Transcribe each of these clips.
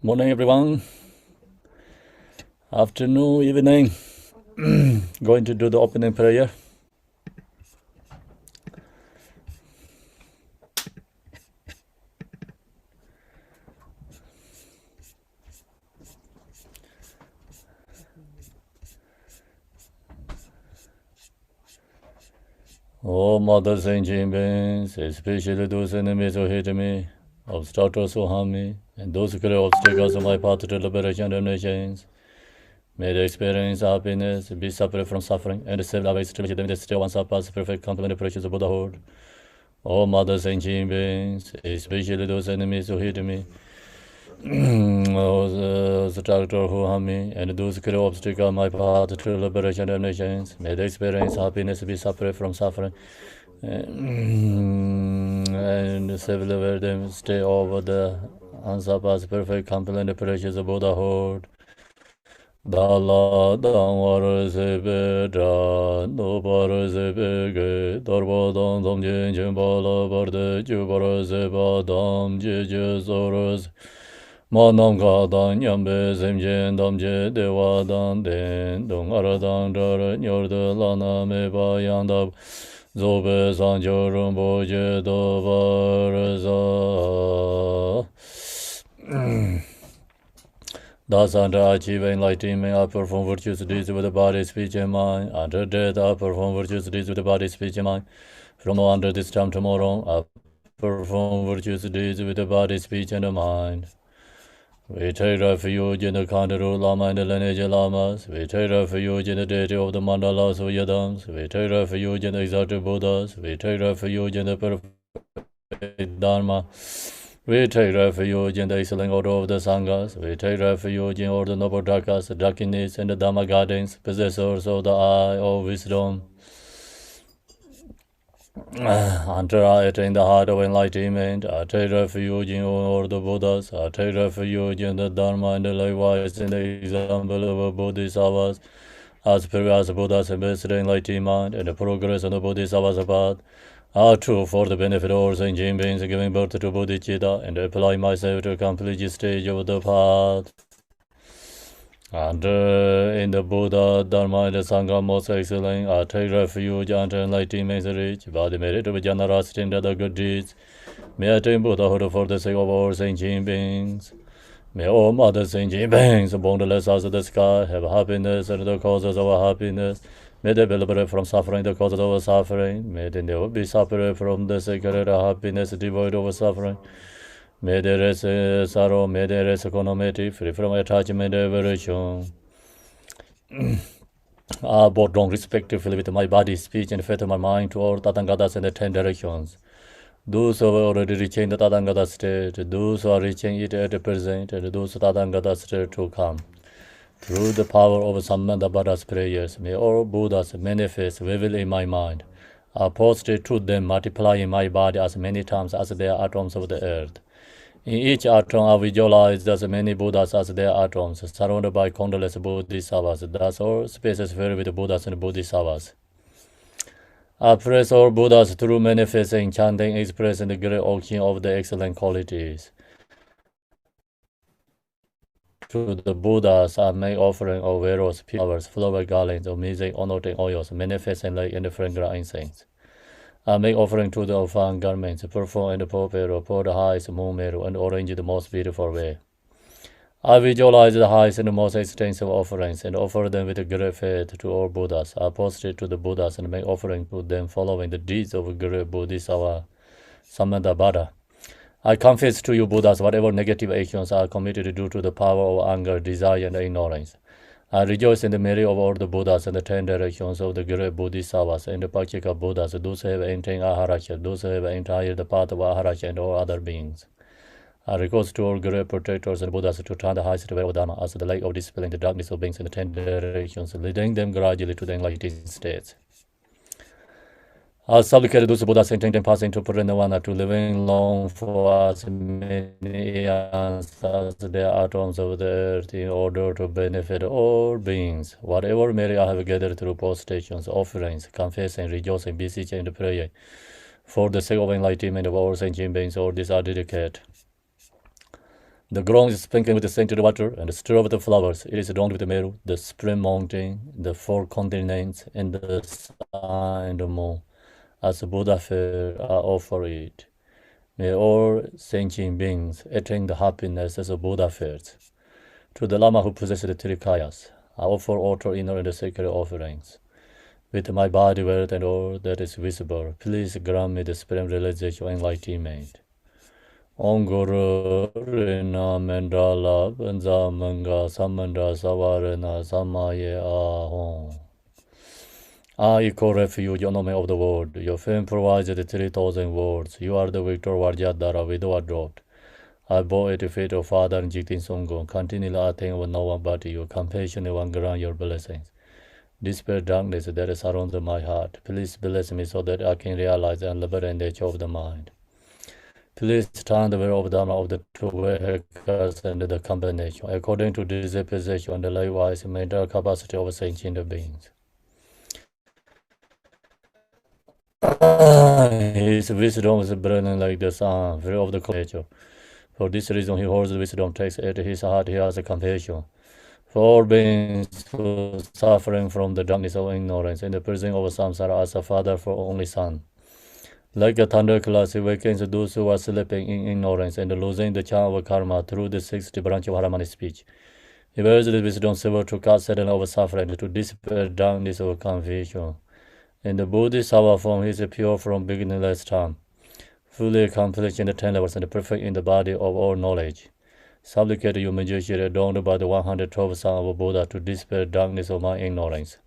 Morning, everyone. Afternoon, evening. Going to do the opening prayer. Oh, Mother Saint James, especially those enemies who hate me, obstructors who harm me, and those who create obstacles on my path to liberation and nations. May they experience happiness, be separate from suffering, and receive love extremely them still once surpass perfect complement of precious Buddhahood. Oh, Mother Saint James, especially those enemies who hate me, the doctor who harm me, and those create obstacles on my path to liberation and nations. May they experience happiness, be separate from suffering, and several them stay over the unsurpassed perfect complement precious Buddhahood. Dalla dangwar sebe dra no bar sebe ge darba dang dam je bala barde ju bar seba dam je zoros ma nam ga dan yambe zemjen dam je dewa dan den dong ara dan dar nyor de lana me ba yanda zobe san jorum bo je do bar za Thus, under achieving enlightenment, I perform virtuous deeds with the body, speech, and mind. Under death, I perform virtuous deeds with the body, speech, and mind. From under this time tomorrow, I perform virtuous deeds with the body, speech, and the mind. We take refuge in the Khandaro Lama and the lineage of Lamas. We take refuge in the deity of the mandalas or Yadams. We take refuge in the exalted Buddhas. We take refuge in the perfect Dharma. We take refuge in the excellent order of the Sanghas. We take refuge in all the noble Dhakas, Dakinis, and the Dhamma gardens, possessors of the eye of wisdom. Until I attain the heart of enlightenment, I take refuge in all the Buddhas. I take refuge in the Dharma and likewise in the example of Bodhisattvas. As previous Buddhas embraced enlightenment and the progress of the Bodhisattva's path, are true for the benefit of all sentient beings, giving birth to bodhicitta, and apply myself to complete this stage of the path. And in the Buddha, Dharma, and the Sangha most excellent, I take refuge until enlightenment is reached, by the merit of generosity and other good deeds. May I attain Buddhahood for the sake of all sentient beings. May all Mother sentient beings, boundless as the sky, have happiness and the causes of our happiness. May they be liberated from suffering, the causes of suffering. May they never be separated from the sacred happiness devoid of suffering. May they rest sorrow, may they rest equanimity, free from attachment and aversion. I bow down respectively with my body, speech, and faith of my mind to all Tathangatas in the 10 directions. Those who have already reached the Tathangata state, those who are reaching it at the present, and those Tathangata state to come. Through the power of Samandabhada's prayers, may all Buddhas manifest vividly in my mind. I posted to them, multiplying my body as many times as there are atoms of the earth. In each atom, I visualize as many Buddhas as there are atoms, surrounded by countless Bodhisattvas. Thus, all spaces filled with Buddhas and Bodhisattvas. I praise all Buddhas through manifesting, chanting, expressing the great ocean of the excellent qualities. To the Buddhas, I make offering of arrows, flowers, flower garlands, of music, anointing oils, manifesting like in the fragrant incense. I make offering to the offering garments, perform and prepare, pour the highest moonmeru, and arrange the most beautiful way. I visualize the highest and most extensive offerings, and offer them with great faith to all Buddhas. I prostrate to the Buddhas and make offering to them following the deeds of great Bodhisattva Samandabhada. I confess to you, Buddhas, whatever negative actions are committed due to the power of anger, desire, and ignorance. I rejoice in the merit of all the Buddhas and the 10 directions of the great Bodhisattvas and the Pacceka Buddhas, those who have attained Aharacha, those who have entered the path of Aharacha, and all other beings. I request to all great protectors and Buddhas to turn the highest way of Dharma as the light of dispelling the darkness of beings in the 10 directions, leading them gradually to the enlightened states. I supplicate those Buddhas intending passing to Parinirvana to living long for as many eons as there are atoms of the earth in order to benefit all beings. Whatever merit I have gathered through prostrations, offerings, confessing, rejoicing, beseeching, and praying, for the sake of enlightenment of all sentient beings, all these are dedicated. The ground is sprinkled with the scented water and stir with the flowers. It is adorned with the Meru, the spring mountain, the four continents, and the sun and the moon. As Buddha fare are offered it. May all sentient beings attain the happiness as a Buddha fares. To the Lama who possesses the three kayas, I offer altar inner and sacred offerings. With my body, wealth, and all that is visible, please grant me the supreme realization and enlightenment. Om Guru Rina Mandala Banza Manga Samanda Savarana Samaye Ahom. I equal refuge, enemy of the world. Your fame provides the 3,000 words. You are the victor Vajradhara without drought. I bow at the feet of Father Jigtin Songo. Continually I think of no one but you. Compassion and grant your blessings. Dispel darkness that surrounds my heart. Please bless me so that I can realize and liberate the nature of the mind. Please turn the will of Dharma of the two vehicles and the combination, according to this position and the likewise mental capacity of sentient beings. His wisdom is burning like the sun, free of the nature. For this reason, he holds wisdom, takes at his heart, he has a compassion. For all beings who suffering from the darkness of ignorance and the prison of samsara as a father for only son. Like a thundercloud, he awakens those who are sleeping in ignorance and losing the charm of karma through the 60th branch of harmonic speech. He wears the wisdom silver to cast Satan of suffering, to dispel darkness of confusion. In the Bodhisattva form, he is pure from beginningless time, fully accomplished in the 10 levels and perfect in the body of all knowledge. Supplicate you, Majority, adorned by the 112 sons of Buddha to dispel darkness of my ignorance.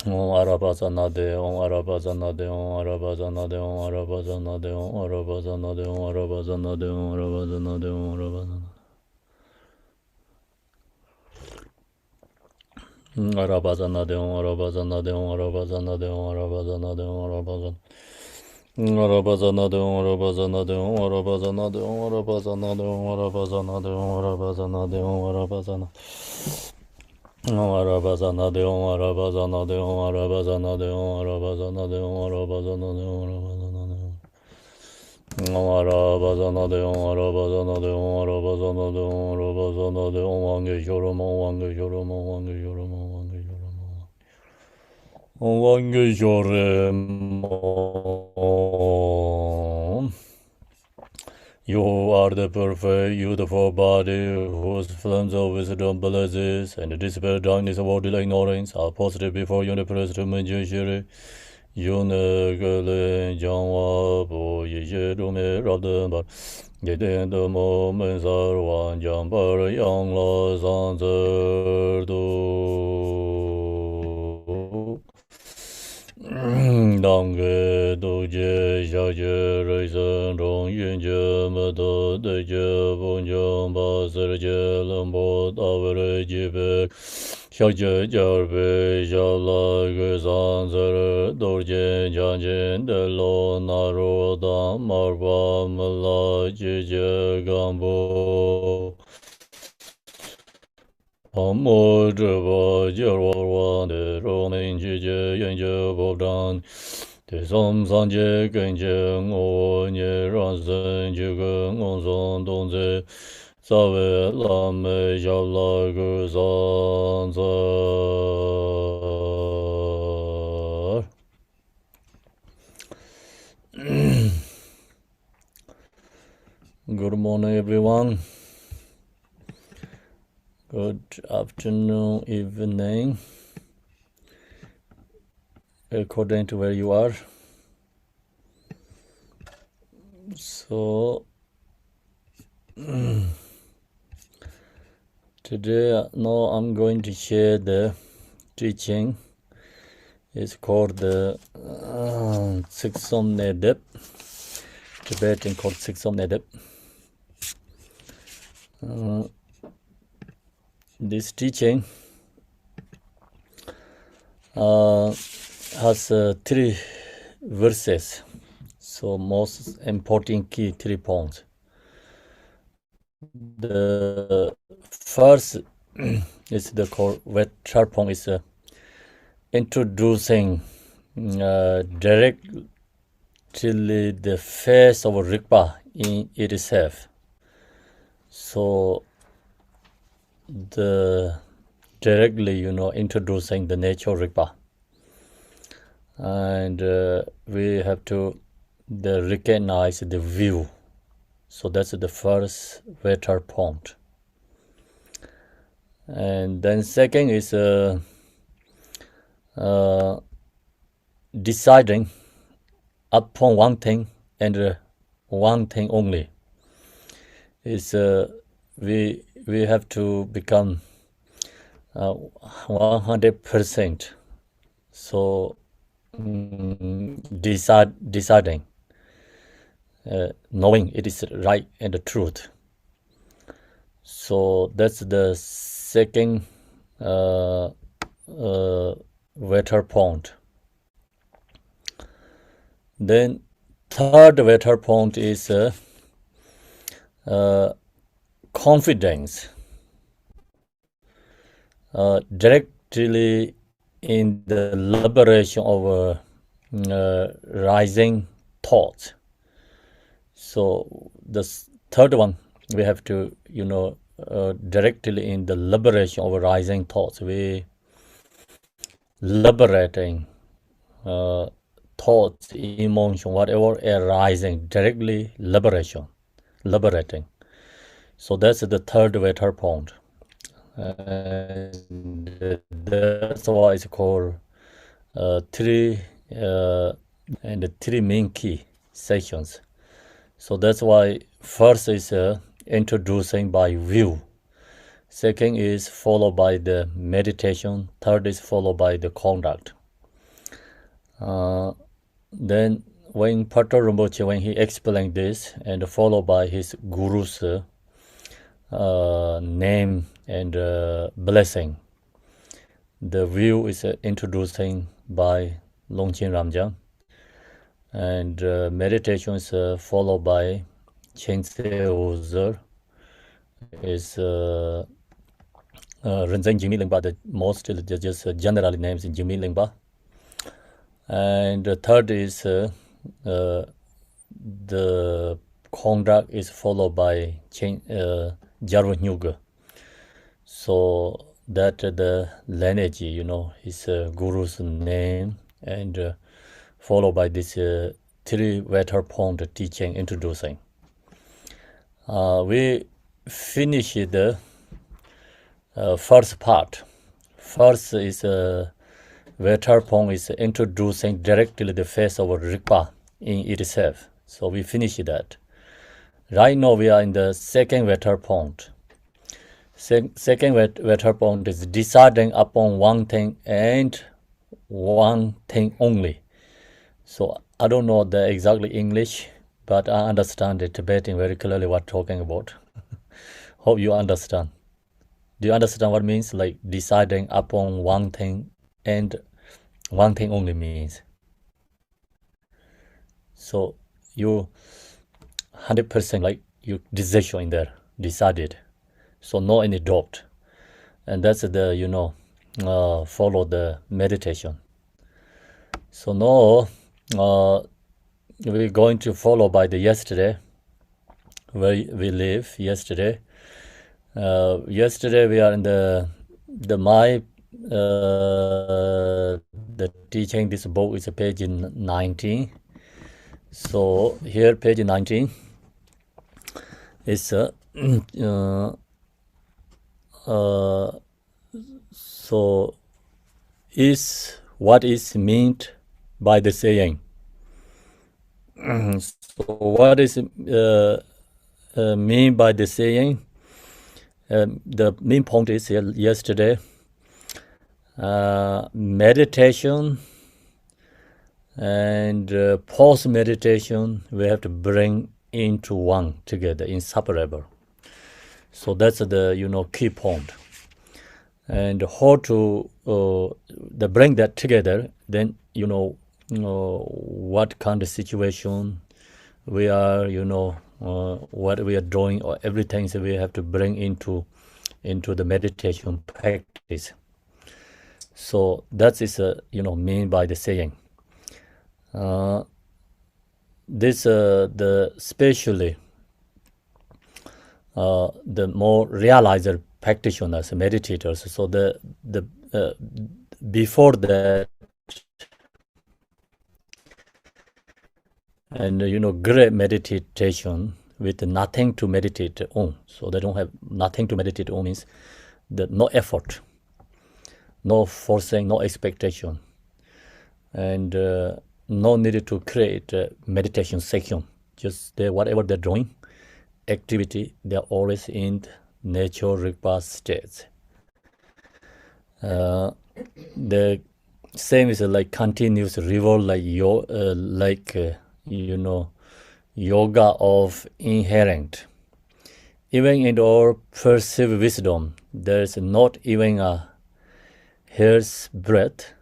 Om Arabazanade, Om Arabazanade, Om Arabazanade, Om Arabazanade, Om Arabazanade, Om Arabazanade, Om Arabazanade, Om Arabazanade. Arabazanade, Om Arabazanade, Om Arabazanade, Om Arabazanade, Om Arabazanade. Arabazanade, Om Arabazanade, Om Arabazanade, Om Arabazanade, Om Arabazanade, Om Arabazanade, Om Arabazanade. Om Arabazanade, Om Arabazanade, Om Arabazanade, Om Arabazanade, Om Arabazanade, Om Arabazanade. Om Arabazanade, Om Arabazanade, Om Arabazanade, Om Arabazanade, Om Vangeshoram, Om Vangeshoram, Om Vangeshoram, Om Vangeshoram, Om Vangeshoram, Om. You are the perfect, beautiful body whose flames of wisdom blazes and dispel darkness of worldly ignorance are positive before you in the presence of Manjushri. Yunagale Jangwa Bo Yishirume Rabdambar Yedin the moment Sarwan Jambar Yang La Sanzerdo Dange Doje Shaje Reisen Rong Yun Je Mado Deje Bunjong Basir Je Lambo Tavere Jibe Shaje Jarbe Shala Guzanzer Dorje Janjen Delo Naro Da Marba Mala Jije Gambo Amo Drva Jerwa De Romain Jije Yenje Bodan De Som Sanje Genje Ngo Nye Ransen Jige Ngonson Donze Sawe Lame Shala Guzanzer. Good morning, everyone. Good afternoon, evening, according to where you are. So, today, now I'm going to share the teaching. It's called the Siksom Nedep, Tibetan called Siksom Nedep. This teaching has 3 verses, so most important key 3 points. The first is the third point is introducing directly the face of Rigpa in itself. So the directly, introducing the nature Rigpa. And we have to recognize the view. So that's the first better point. And then second is deciding upon one thing and one thing only. Is we have to become 100%. So deciding, knowing it is right and the truth. So that's the second better point. Then third better point is confidence. Directly in the liberation of rising thoughts. So the third one, we have to, directly in the liberation of rising thoughts. We liberating thoughts, emotion, whatever arising, directly liberating. So that's the third better point. And that's why it's called three main key sections. So that's why first is introducing by view. Second is followed by the meditation. Third is followed by the conduct. Then when Pato Rinpoche, when he explained this and followed by his guru's name and blessing, the view is introducing by Longchen Ramjang, and meditation is followed by Chense Ozer, is Rinzeng Jimi Lingpa, the most just general names in Jimi Lingpa. And the third is the conduct is followed by Jarvan Nyuga. So that the lineage, is Guru's name, and followed by this three better point teaching introducing. We finish the first part. First is better point is introducing directly the face of Rigpa in itself. So we finish that. Right now we are in the second better point. Second better point is deciding upon one thing and one thing only. So I don't know the exactly English, but I understand the Tibetan very clearly what talking about. Hope you understand. Do you understand what it means? Like deciding upon one thing and one thing only means. So you 100% like you decision in there, decided. So no any doubt. And that's the, follow the meditation. So now we're going to follow by the yesterday, where we live yesterday. Yesterday we are in the teaching this book is page 19. So here page 19 is so is what is meant by the saying. So what is mean by the saying? The main point is here yesterday. Meditation and post meditation we have to bring into one together, inseparable. So that's the key point. And how to bring that together, then what kind of situation we are, what we are doing, or everything that we have to bring into the meditation practice. So that is mean by the saying. This the especially the more realizer practitioners, meditators. So the before that, and great meditation with nothing to meditate on. So they don't have nothing to meditate on means that no effort, no forcing, no expectation, and no need to create a meditation section. Just whatever they're doing, activity, they're always in nature repose states. The same is like continuous river, like yoga of inherent. Even in our perceived wisdom, there's not even a hair's breadth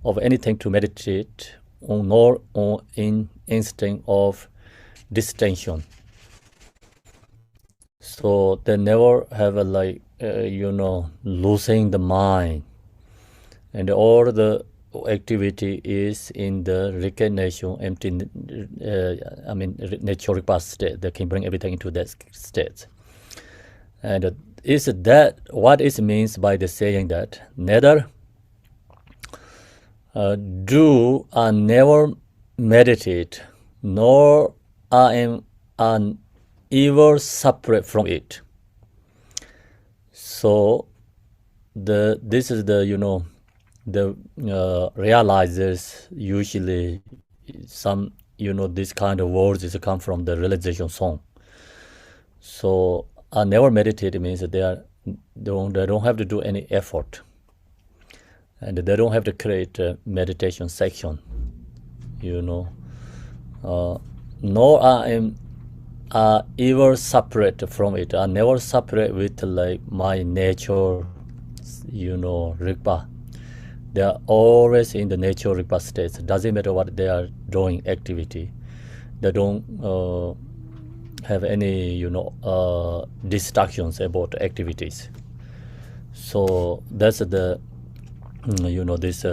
of anything to meditate on, nor on in instinct of distinction. So they never have a losing the mind, and all the activity is in the recognition, empty, nature past state. They can bring everything into that state. And is that what it means by the saying that neither do I never meditate, nor I am ever separate from it. So this is the realizers usually some this kind of words is come from the realization song. So I never meditate means they don't have to do any effort, and they don't have to create a meditation section, nor I am ever separate from it. I never separate with like my nature, Rigpa. They are always in the nature Rigpa states. Doesn't matter what they are doing activity. They don't have any, distractions about activities. So that's the, this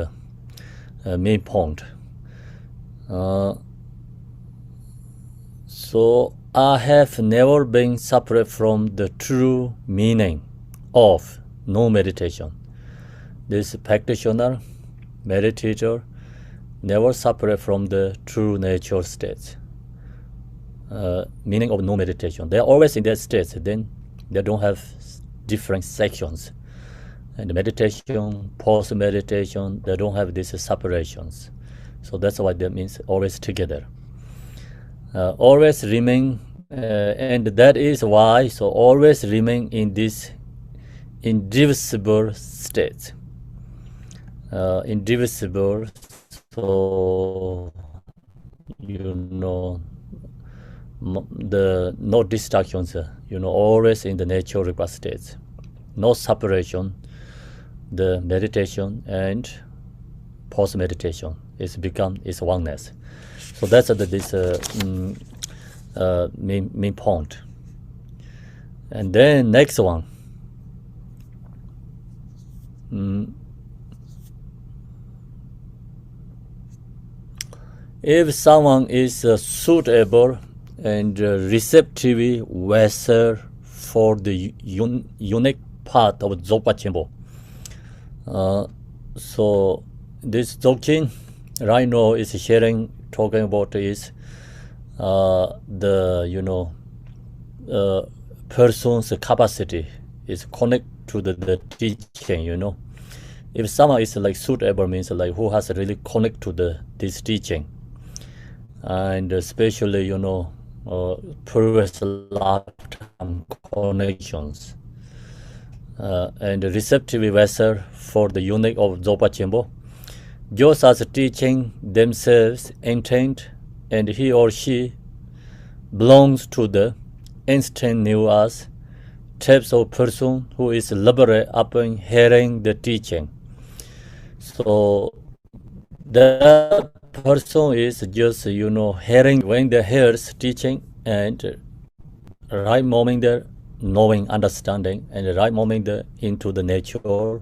main point. So I have never been separate from the true meaning of no meditation. This practitioner, meditator, never separate from the true nature states. Meaning of no meditation. They are always in that state. Then they don't have different sections. And meditation, post-meditation, they don't have these separations. So that's what that means, always together. Always remain, and that is why, so always remain in this indivisible state. Indivisible, so the no distractions, always in the nature request states. No separation, the meditation and post-meditation is oneness. So that's this main point. And then next one. If someone is suitable and receptive vessel for the unique part of Dzogpa Chenpo. So this Dzogchen right now is talking about is the person's capacity is connect to the teaching. If someone is like suitable means like who has really connect to this teaching, and especially previous lifetime connections, and receptive vessel for the unique of Dzogpa Chenpo, just as teaching themselves intent, and he or she belongs to the instantaneous types of person who is liberated upon hearing the teaching. So that person is just hearing when they hears teaching, and right moment there knowing, understanding, and right moment there into the nature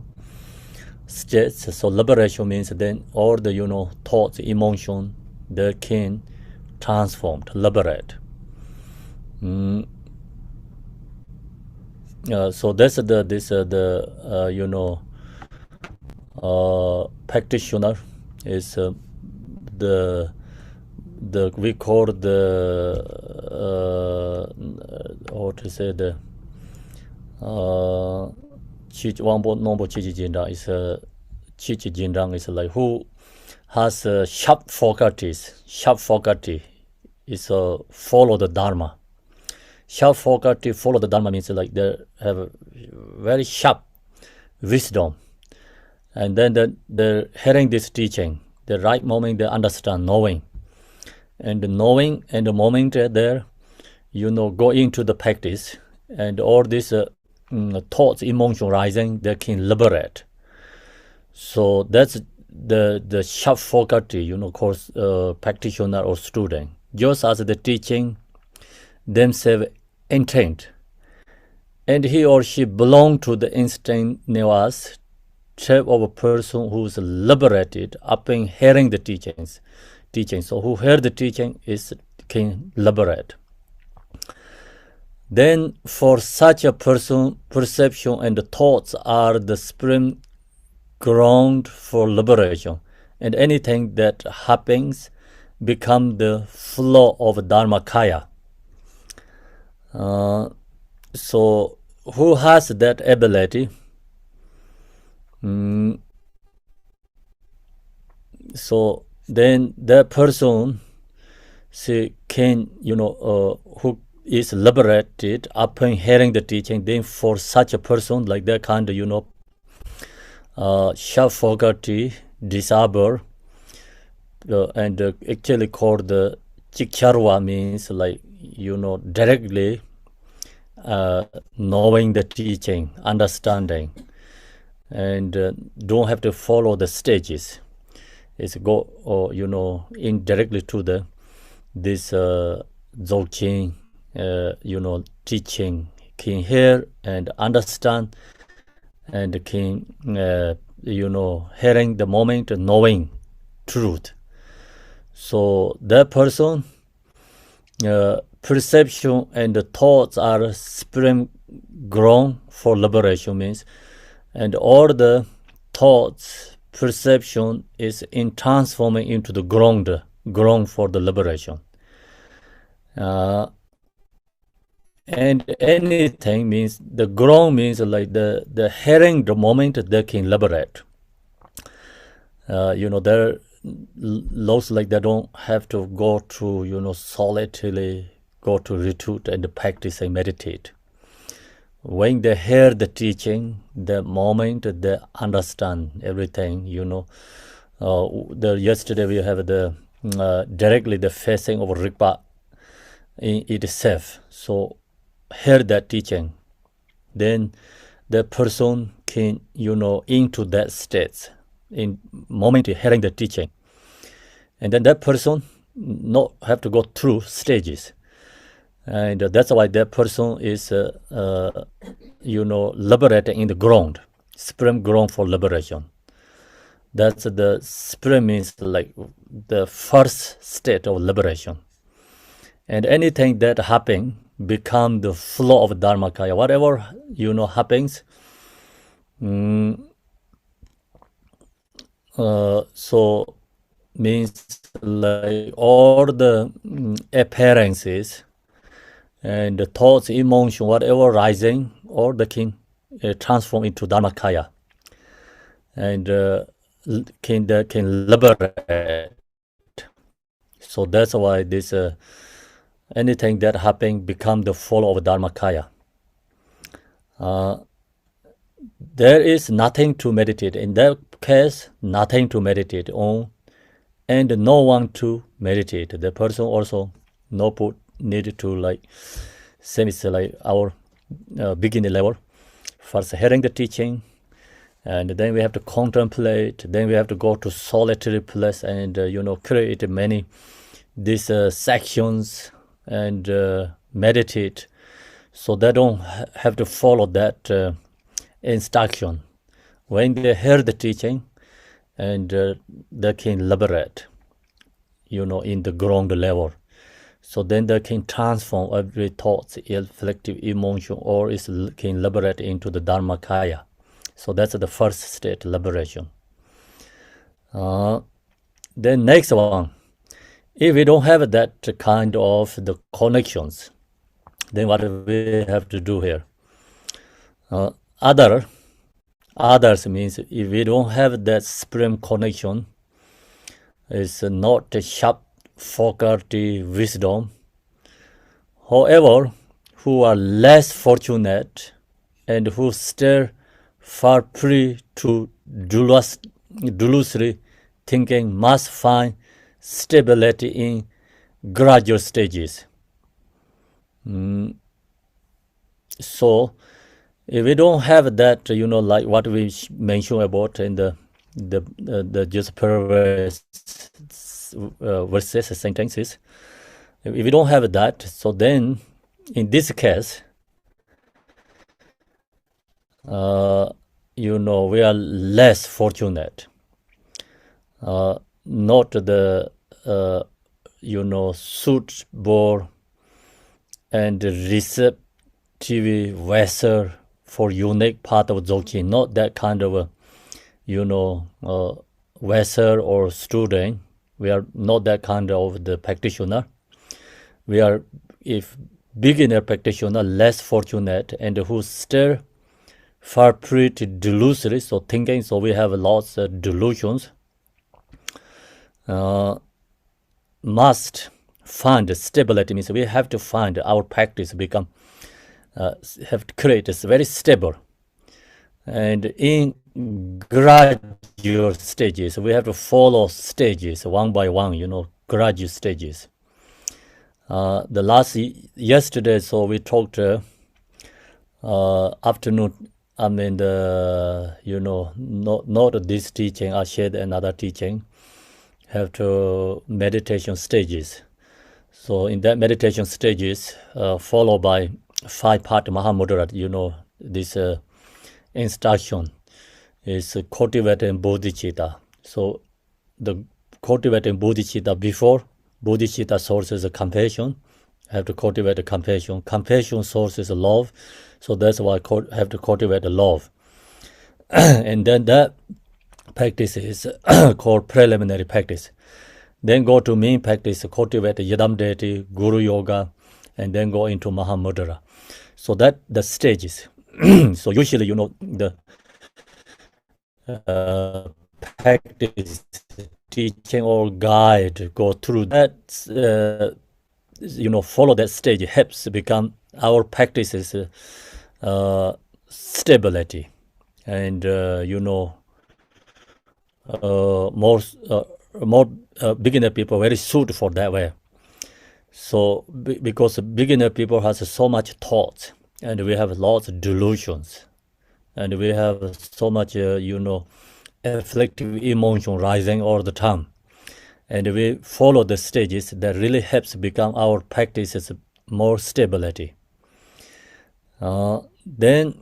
states. So liberation means then all the thoughts, emotion, they can transformed, liberate. So that's practitioner is the we call the how to say the Wangbo Nombo Chichi Jindang is Chichi Jindang is like who has sharp faculties. Sharp faculty is follow the Dharma. Sharp faculty follow the Dharma means like they have very sharp wisdom. And then they're hearing this teaching. The right moment they understand, knowing. And the knowing and the moment there, go into the practice. And all these thoughts, emotion rising, they can liberate. So that's the sharp faculty, course practitioner or student. Just as the teaching themselves intent. And he or she belong to the instantaneous type of a person who's liberated upon hearing the teachings. So who heard the teaching can liberate. Then for such a person, perception and the thoughts are the supreme ground for liberation. And anything that happens become the flow of Dharmakaya. So who has that ability? So then that person can, who is liberated upon hearing the teaching, then for such a person, like that kind of, sharp faculty, disable, and actually called the Chikcharwa means like, directly knowing the teaching, understanding, and don't have to follow the stages. It's go, indirectly to this Dzogchen, teaching, can hear and understand, and can, hearing the moment, knowing truth. So that person, perception and the thoughts are supreme ground for liberation means, and all the thoughts, perception is in transforming into the ground for the liberation. And anything means the ground means like the hearing the moment they can liberate. They're lost like they don't have to go to solitarily go to retreat and practice and meditate. When they hear the teaching, the moment they understand everything, yesterday we have the directly the facing of Rigpa in itself. So hear that teaching, then the person can, into that state in moment hearing the teaching, and then that person not have to go through stages, and that's why that person is liberating in the ground, supreme ground for liberation. That's the supreme means like the first state of liberation. And anything that happens become the flow of Dharmakaya. Whatever happens, so means like all the appearances and the thoughts, emotion, whatever rising, all the can transform into Dharmakaya, and can liberate. So that's why this anything that happens become the flow of Dharmakaya. There is nothing to meditate. In that case, nothing to meditate on, and no one to meditate. The person also need to same is like our beginning level. First hearing the teaching, and then we have to contemplate. Then we have to go to solitary place and create many these sections and meditate. So they don't have to follow that instruction. When they hear the teaching, and they can liberate, in the ground level. So then they can transform every thought, reflective emotion, or it can liberate into the Dharmakaya. So that's the first state, liberation. Then next one, if we don't have that kind of the connections, then what we have to do here? Others means if we don't have that supreme connection, it's not a sharp faculty wisdom. However, who are less fortunate and who still far free to delusory thinking must find stability in gradual stages. So if we don't have that, like what we mentioned about in the just verses, sentences, if we don't have that, so then in this case, we are less fortunate. Not the suitable and receptive vessel for unique part of Dzogchen, not that kind of vessel or student. We are not that kind of the practitioner. We are, if beginner practitioner, less fortunate and who still far pretty delusory, so thinking, so we have lots of delusions, must find stability, means we have to find our practice become, have to create is very stable. And in gradual stages, we have to follow stages one by one, gradual stages. Yesterday, so we talked afternoon, not this teaching, I shared another teaching, have to meditation stages. So in that meditation stages, followed by 5-part Mahamudra, this instruction is cultivating bodhicitta. So the cultivating bodhicitta before, bodhicitta source is compassion, have to cultivate the compassion. Compassion source is love, so that's why I have to cultivate the love. And then that practice is called preliminary practice. Then go to main practice, cultivate Yadam deity, Guru Yoga, and then go into Mahamudra. So that the stages. So usually, the practice teaching or guide go through that, follow that stage helps become our practices stability, and more beginner people very suited for that way. So because beginner people has so much thoughts, and we have lots of delusions, and we have so much afflictive emotion rising all the time, and we follow the stages that really helps become our practices more stability. Then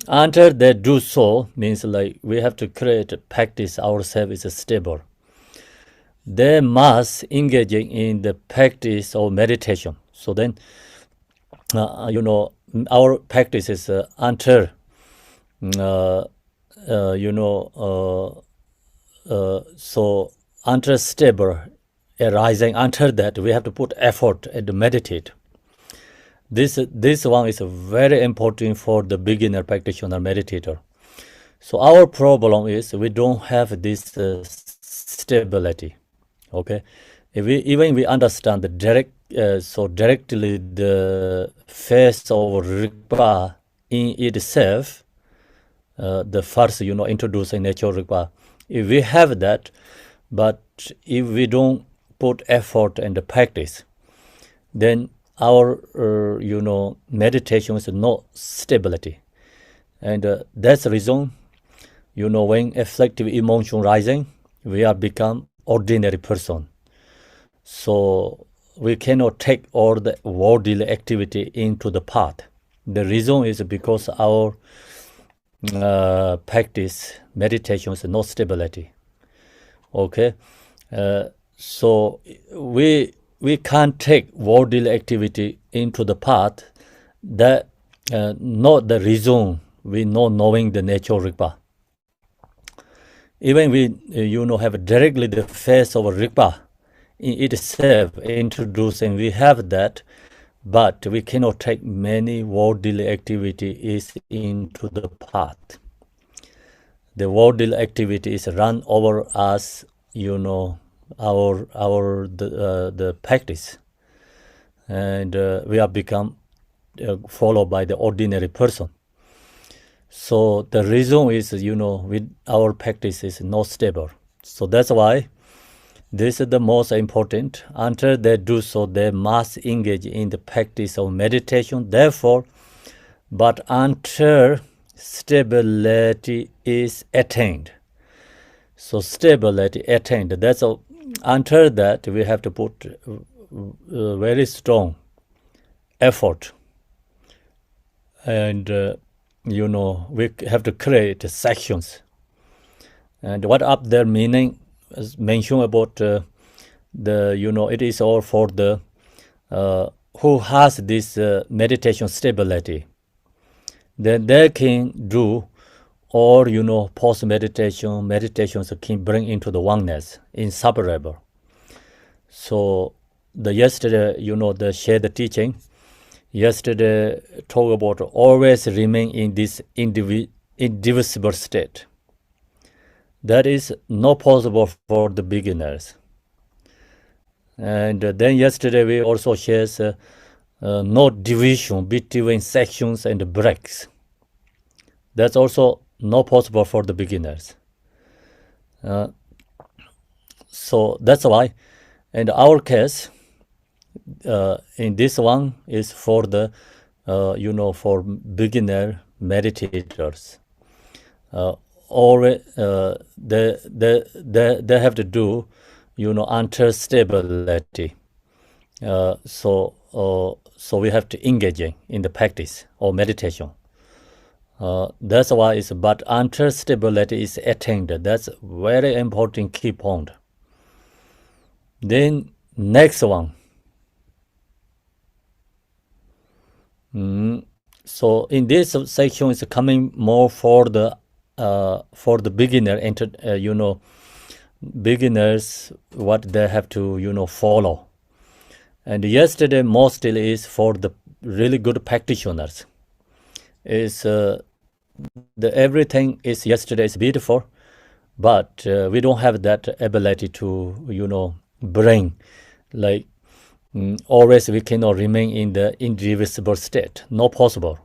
until they do so, means like we have to create practice ourselves is stable. They must engaging in the practice of meditation. So then, our practice is until, so until stable arising, until that we have to put effort and meditate. This one is very important for the beginner practitioner meditator. So our problem is we don't have this stability. Okay, if we understand the directly the face of Rigpa in itself, the first introducing nature Rigpa. If we have that, but if we don't put effort and the practice, then our meditation is not stability, and that's the reason when afflictive emotion rising, we are become ordinary person. So we cannot take all the worldly activity into the path. The reason is because our practice meditation is not stability. Okay, so we we can't take worldly activity into the path that not the reason we not knowing the nature of Rigpa. Even we have directly the face of Rigpa in itself introducing, we have that, but we cannot take many worldly activities into the path. The worldly activity is run over us, the practice, and we have become followed by the ordinary person. So the reason is, with our practice is not stable. So that's why this is the most important. Until they do so, they must engage in the practice of meditation. Therefore, but until stability is attained. So stability attained. That's all. Until that, we have to put very strong effort, and we have to create sections. And what up their meaning is mentioned about it is all for the who has this meditation stability. Then they can do, or post meditations can bring into the oneness, inseparable. So yesterday, the shared teaching. Yesterday talk about always remain in this indivisible state. That is not possible for the beginners. And then yesterday we also shared no division between sections and breaks. That's also not possible for the beginners. So that's why, in our case, in this one is for the, for beginner meditators. They have to do, until stability. So we have to engage in the practice or meditation. That's why it's, but until stability is attained, that's very important key point. Then next one. So in this section is coming more for the beginner, beginners, what they have to follow. And yesterday mostly is for the really good practitioners. Is everything is yesterday is beautiful, but we don't have that ability to bring, like always we cannot remain in the indivisible state. Not possible.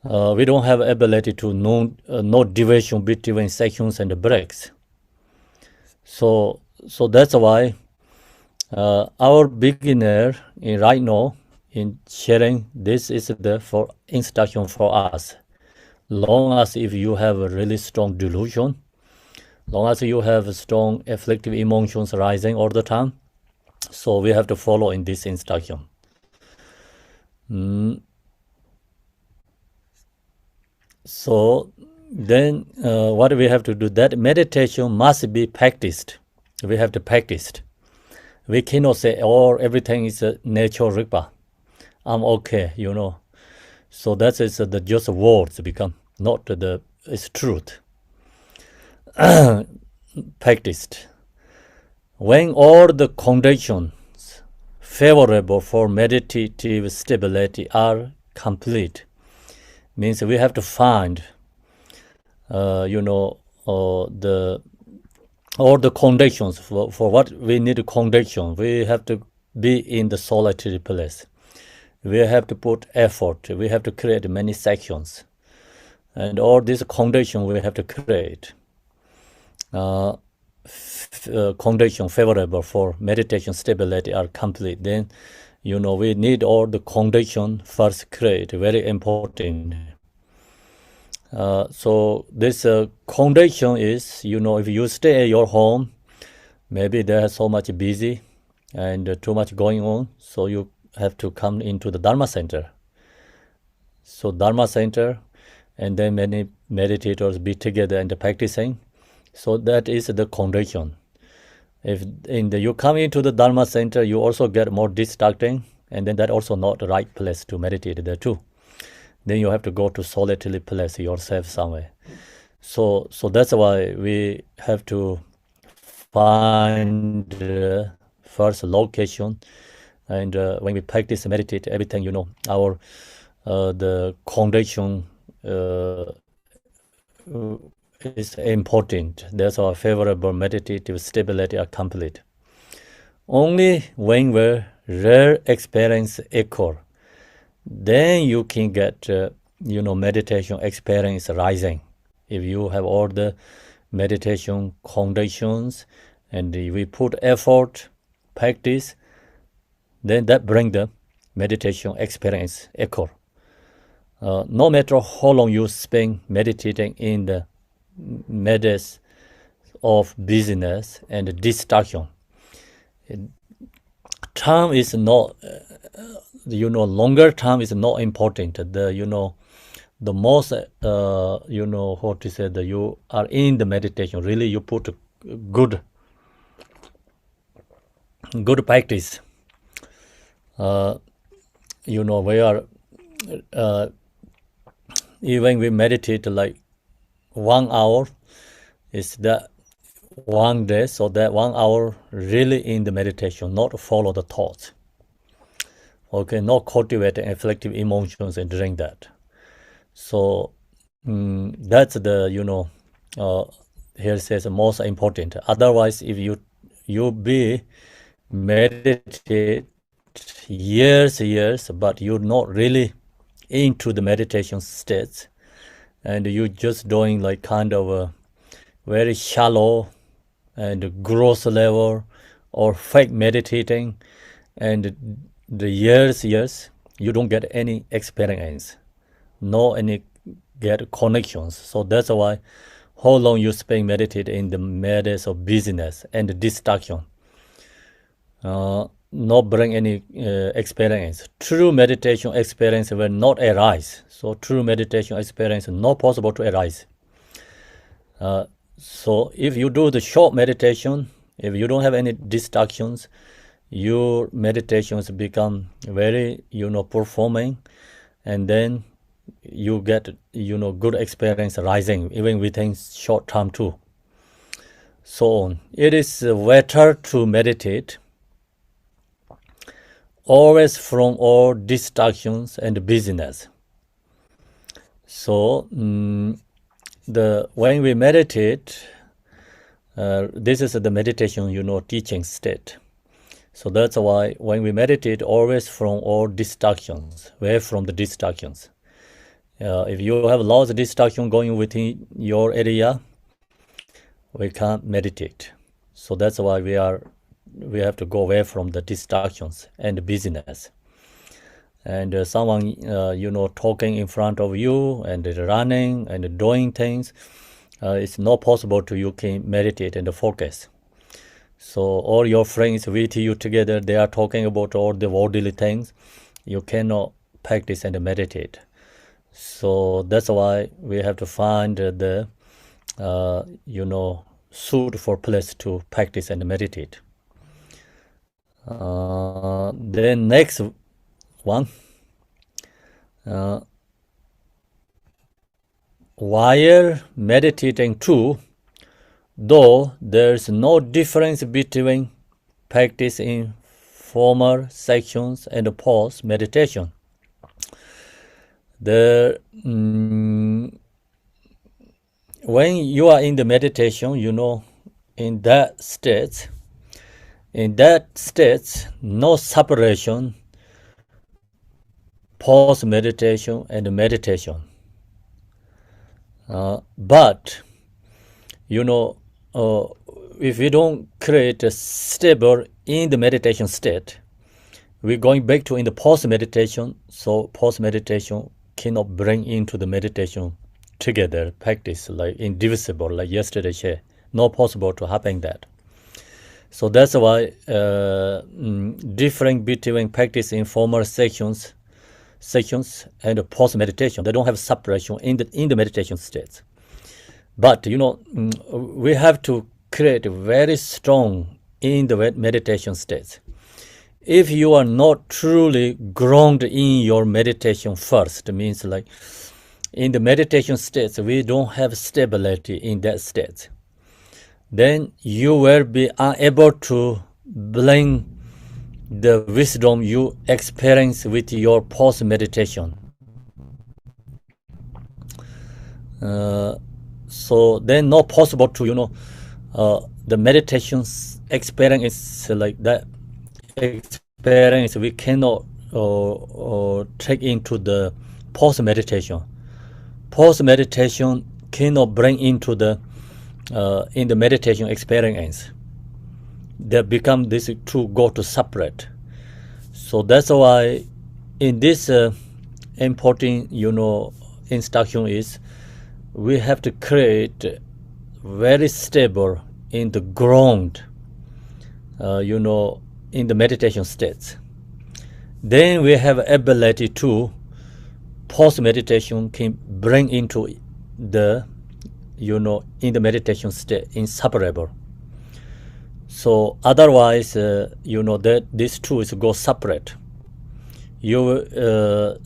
We don't have ability to know no division between sections and breaks. So that's why our beginner right now in sharing this is the for instruction for us. Long as if you have a really strong delusion, long as you have strong afflictive emotions rising all the time, so we have to follow in this instruction. So then what we have to do, that meditation must be practiced. We have to practice. We cannot say, oh, everything is natural Rigpa. I'm okay, So that is the just words become, not it's truth. Practiced. When all the conditions favorable for meditative stability are complete, means we have to find, all the conditions for what we need condition. We have to be in the solitary place. We have to put effort. We have to create many sections. And all these conditions we have to create. Condition favorable for meditation stability are complete. Then, we need all the condition first create. Very important. So this condition is, if you stay at your home, maybe there's so much busy and too much going on, so you have to come into the Dharma center. So Dharma center, and then many meditators be together and practicing. So that is the condition. If you come into the Dharma center, you also get more distracting, and then that also not the right place to meditate there too. Then you have to go to solitary place yourself somewhere. So that's why we have to find first location, and when we practice meditate, everything our the foundation is important. That's our favorable meditative stability are complete. Only when we rare experience occur, then you can get meditation experience rising. If you have all the meditation conditions and we put effort, practice, then that bring the meditation experience occur. No matter how long you spend meditating in the midst of business and distraction, time is not, longer time is not important. The most, how to say, that you are in the meditation, really you put good practice. We are, even we meditate like 1 hour, is that one day, so that 1 hour really in the meditation, not follow the thoughts. Okay, not cultivate afflictive emotions and during that. So that's the here it says most important. Otherwise, if you be meditate years, but you're not really into the meditation states, and you just doing like kind of a very shallow and gross level or fake meditating, and the years you don't get any experience, no any get connections. So that's why how long you spend meditate in the midst of business and distraction, not bring any experience. True meditation experience will not arise. So true meditation experience not possible to arise. So if you do the short meditation, if you don't have any distractions, your meditations become very performing, and then you get good experience rising even within short time too. So it is better to meditate always from all distractions and business. So when we meditate, this is the meditation teaching state. So that's why when we meditate, always from all distractions, away from the distractions. If you have lots of distraction going within your area, we can't meditate. So that's why we have to go away from the distractions and business. And someone talking in front of you and running and doing things, it's not possible to you can meditate and focus. So all your friends with you together, they are talking about all the worldly things. You cannot practice and meditate. So that's why we have to find the suitable place to practice and meditate. Then next one, while meditating too, though there's no difference between practice in former sections and post meditation, when you are in the meditation, in that state, no separation post meditation and meditation. But if we don't create a stable in the meditation state, we're going back to in the post meditation. So post meditation cannot bring into the meditation together practice like indivisible, like yesterday share. Not possible to happen that. So that's why difference between practice in former sections and post meditation, they don't have separation in the meditation states. But we have to create a very strong in the meditation states. If you are not truly grounded in your meditation first, means like in the meditation states, we don't have stability in that state, then you will be unable to blend the wisdom you experience with your post-meditation. So then not possible to, the meditation experience like that experience we cannot take into the post-meditation. Post-meditation cannot bring into the in the meditation experience. They become these two go to separate. So that's why in this important instruction is we have to create very stable in the ground in the meditation states. Then we have ability to post meditation can bring into the in the meditation state inseparable. So otherwise that these two is go separate. You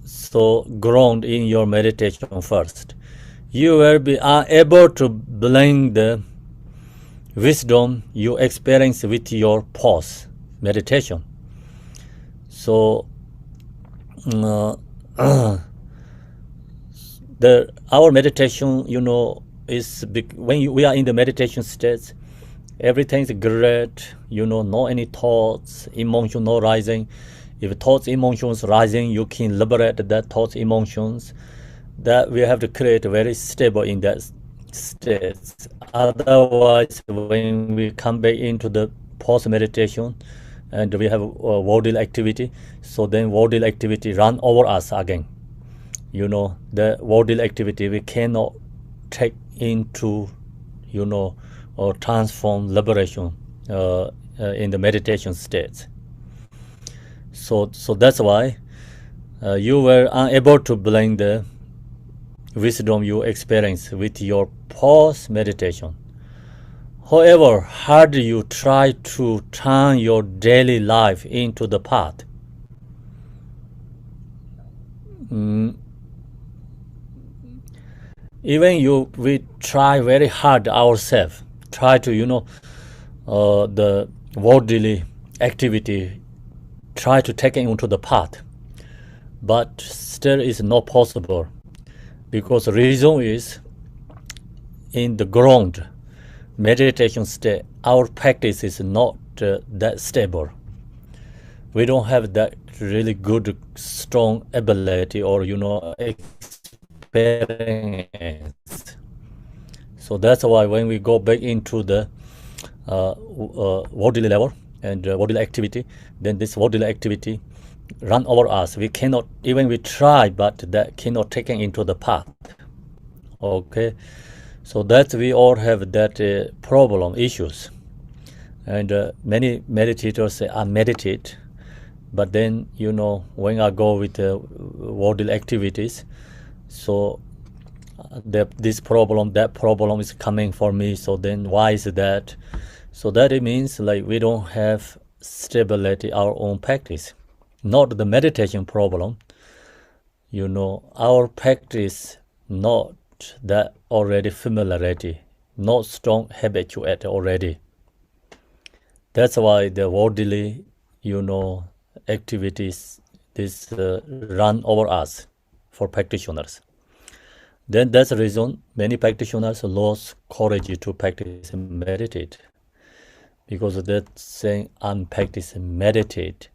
so ground in your meditation first, you will be able to blend the wisdom you experience with your pause meditation. So our meditation, is when we are in the meditation states, everything's great, no any thoughts, emotion, no rising. If thoughts, emotions rising, you can liberate that thoughts, emotions. That we have to create very stable in that state. Otherwise, when we come back into the post meditation and we have bodily activity, so then bodily activity run over us again. The bodily activity we cannot take into, or transform liberation in the meditation states. So that's why you were unable to blend the wisdom you experience with your pause meditation. However, how do you try to turn your daily life into the path? Even we try very hard ourselves, try to the bodily activity, try to take it into the path, but still is not possible, because the reason is in the ground meditation state our practice is not that stable. We don't have that really good strong ability or experience. So that's why when we go back into the bodily level and bodily activity, then this bodily activity run over us. We cannot, even we try, but that cannot take into the path. Okay, so that we all have that problem issues, and many meditators say I meditate, but then when I go with bodily activities, so this problem, that problem is coming for me. So then why is that? So that it means like we don't have stability our own practice, not the meditation problem. Our practice not that already familiarity, not strong habituate already. That's why the bodily activities this run over us for practitioners. Then that's the reason many practitioners lose courage to practice and meditate, because they're saying I'm practicing meditate,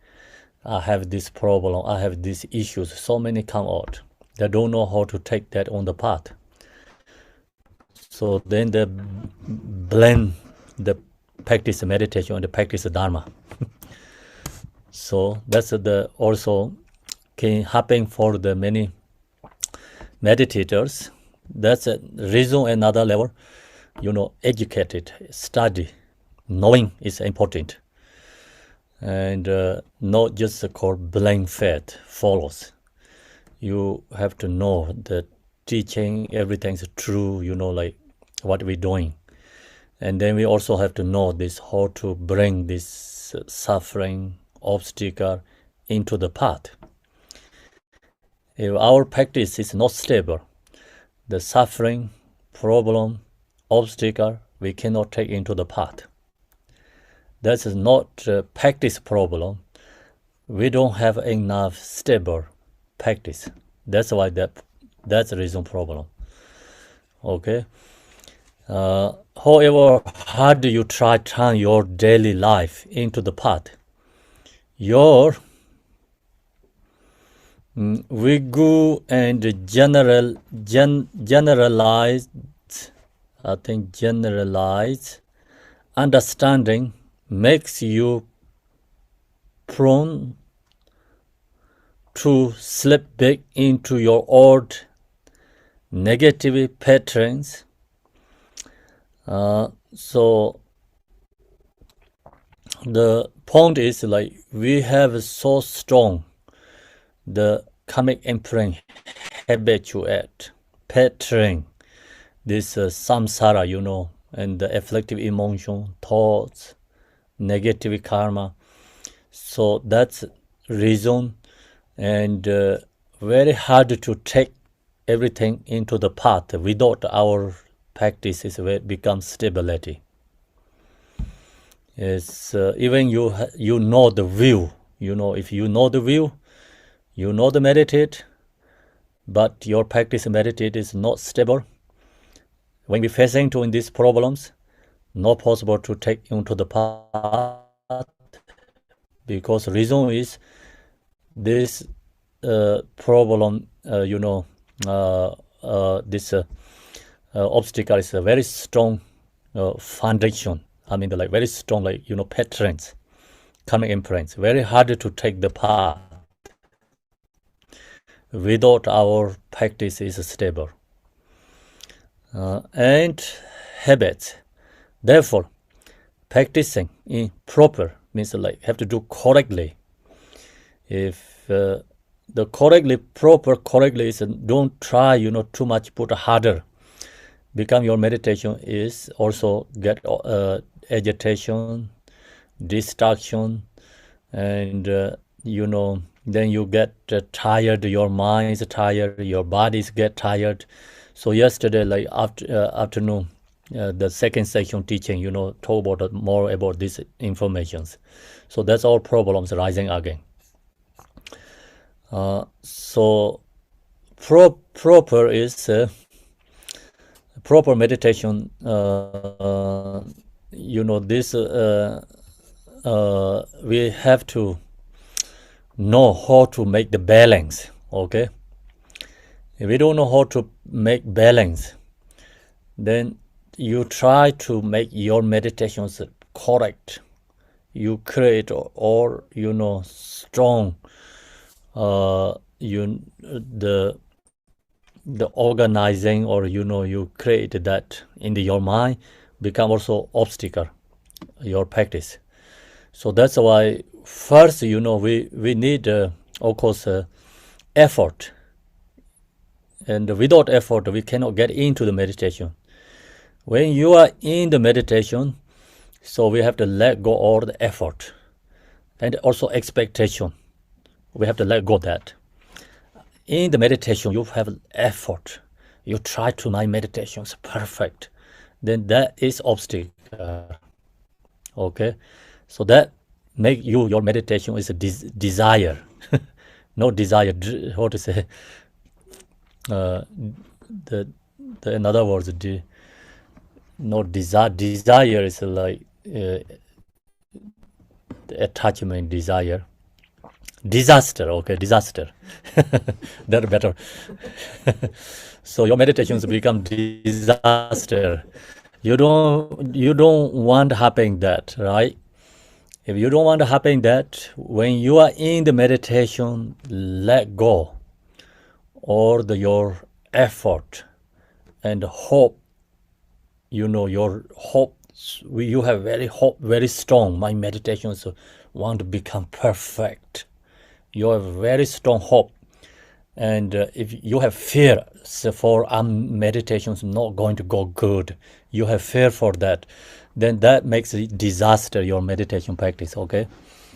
I have this problem, I have these issues, so many come out. They don't know how to take that on the path. So then they blend the practice meditation and the practice Dharma. So that's the also can happen for the many meditators. That's a reason another level, educated, study, knowing is important. And not just called blind faith follows. You have to know that teaching everything's true, like what we're doing. And then we also have to know this, how to bring this suffering, obstacle into the path. If our practice is not stable, the suffering, problem, obstacle, we cannot take into the path. That is not a practice problem. We don't have enough stable practice. That's why that's the reason problem. Okay. However, how do you try to turn your daily life into the path? Your Vigu and generalized, I think generalized understanding makes you prone to slip back into your old negative patterns. So the point is, like, we have so strong the karmic imprint, habituate, pattern, this samsara, and the afflictive emotion, thoughts, negative karma. So that's reason, and very hard to take everything into the path. Without our practices, where it becomes stability. It's even you know the view. If you know the view, you know the meditate, but your practice meditate is not stable. When we facing into these problems, not possible to take into the path, because reason is this problem, this obstacle is a very strong foundation. I mean, like very strong, patterns, karmic imprints. Very hard to take the path without our practice is stable. And habits. Therefore, practicing in proper means have to do correctly. If the correctly is don't try, too much, put harder. Become your meditation is also get agitation, distraction, and then you get tired, your mind is tired, your bodies get tired. So yesterday, afternoon, the second section teaching, talk about more about these informations. So that's all problems rising again. So proper is proper meditation. This we have to know how to make the balance. Okay, if we don't know how to make balance, then you try to make your meditations correct. You create or strong the organizing, or you create that in your mind, become also obstacle your practice. So that's why first we need of course effort, and without effort we cannot get into the meditation. When you are in the meditation, so we have to let go all the effort and also expectation. We have to let go that. In the meditation, you have effort. You try to make meditations perfect. Then that is obstacle. Okay? So that make your meditation is a desire. No desire, how to say? In other words, no desire. Desire is like attachment, desire. Disaster, okay, disaster. That better. So your meditations become disaster. You don't want to happen that, right? If you don't want to happen that, when you are in the meditation, let go all your effort and hope. Your hope. You have very strong. My meditations want to become perfect. You have very strong hope, And if you have fear for meditation is not going to go good, you have fear for that, then that makes it disaster your meditation practice. Okay,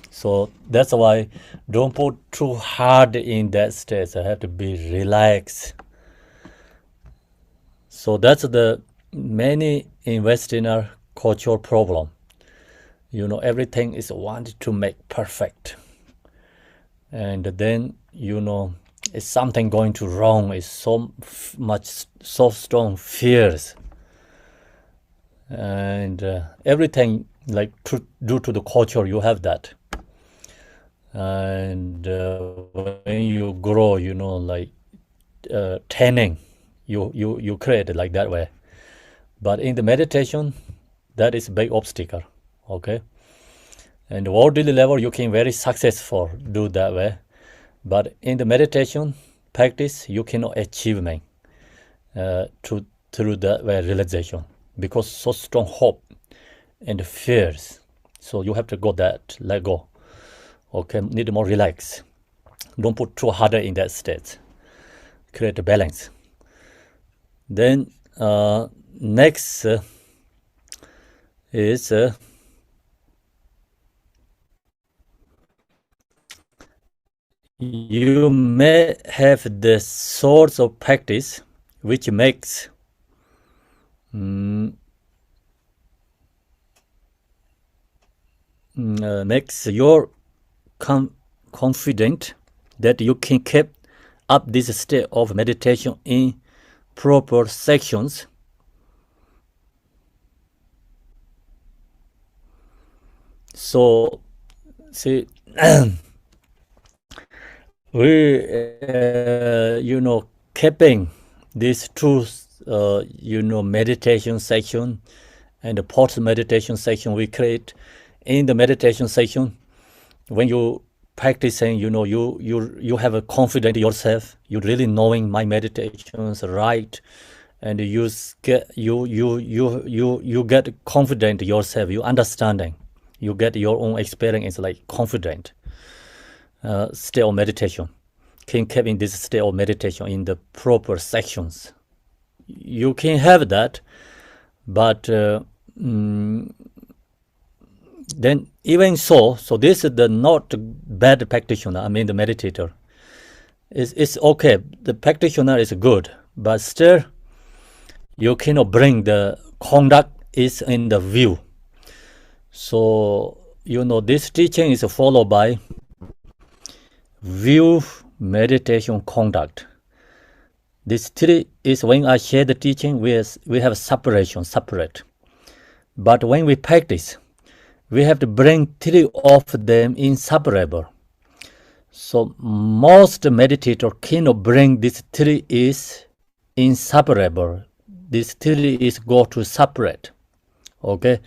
so that's why don't put too hard in that state. I have to be relaxed. So that's the many in Western cultural problem. Everything is wanted to make perfect, and then is something going to wrong, is so much, so strong fears, and everything like due to the culture you have that. And when you grow, like tanning, you create it like that way. But in the meditation, that is a big obstacle. Okay, and worldly level you can very successful do that way. But in the meditation practice, you cannot achievement through that way realization, because so strong hope and fears. So you have to go that, let go. Okay, need more relax. Don't put too harder in that state. Create a balance. Then next is you may have the sorts of practice which makes your confident that you can keep up this state of meditation in proper sections. So see, we keeping these two meditation section and the post meditation section we create. In the meditation section, when you practicing, you have a confidence in yourself, you really knowing my meditations right, and you get confident yourself, you understanding, you get your own experience like confident state of meditation. Can keep in this state of meditation in the proper sections. You can have that, but then even so this is the not bad practitioner. I mean the meditator. It's okay. The practitioner is good, but still you cannot bring the conduct is in the view. So this teaching is followed by view, meditation, conduct. This three is when I share the teaching, we have separation, separate. But when we practice, we have to bring three of them inseparable. So most meditators cannot bring these three is inseparable. These three is go to separate. Okay.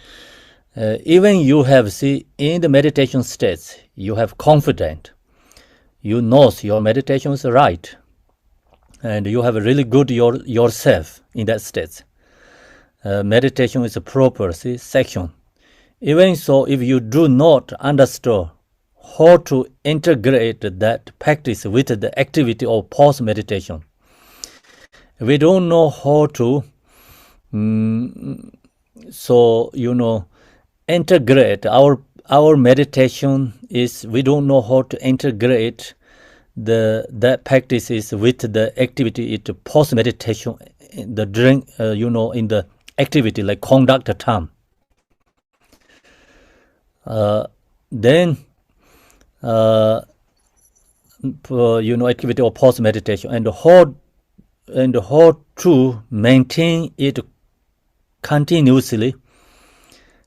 Even you have in the meditation states, you have confident. You know your meditation is right, and you have a really good yourself in that state. Meditation is a proper section. Even so, if you do not understand how to integrate that practice with the activity of post meditation, we don't know how to integrate our meditation is, we don't know how to integrate that practice is with the activity. It post meditation, the drink in the activity like conduct time. Then activity of post meditation, and how to maintain it continuously.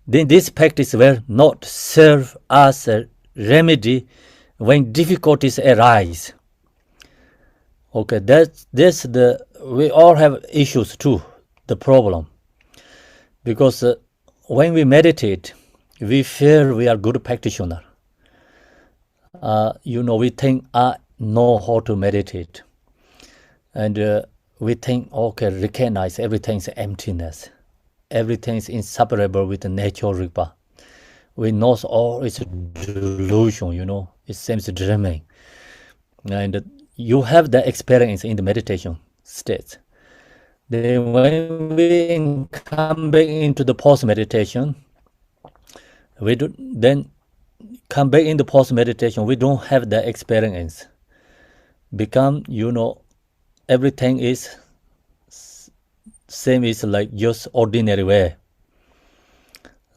Then this practice will not serve as a remedy when difficulties arise. Okay, we all have issues too, the problem. Because when we meditate, we feel we are good practitioner. We think I know how to meditate. And we think, okay, recognize everything's emptiness. Everything is inseparable with the natural Ripa. We know all is delusion, it seems dreaming. And you have the experience in the meditation state. Then when we come back into the post-meditation, we do, then come back in the post-meditation, we don't have the experience. Become, everything is same is like just ordinary way.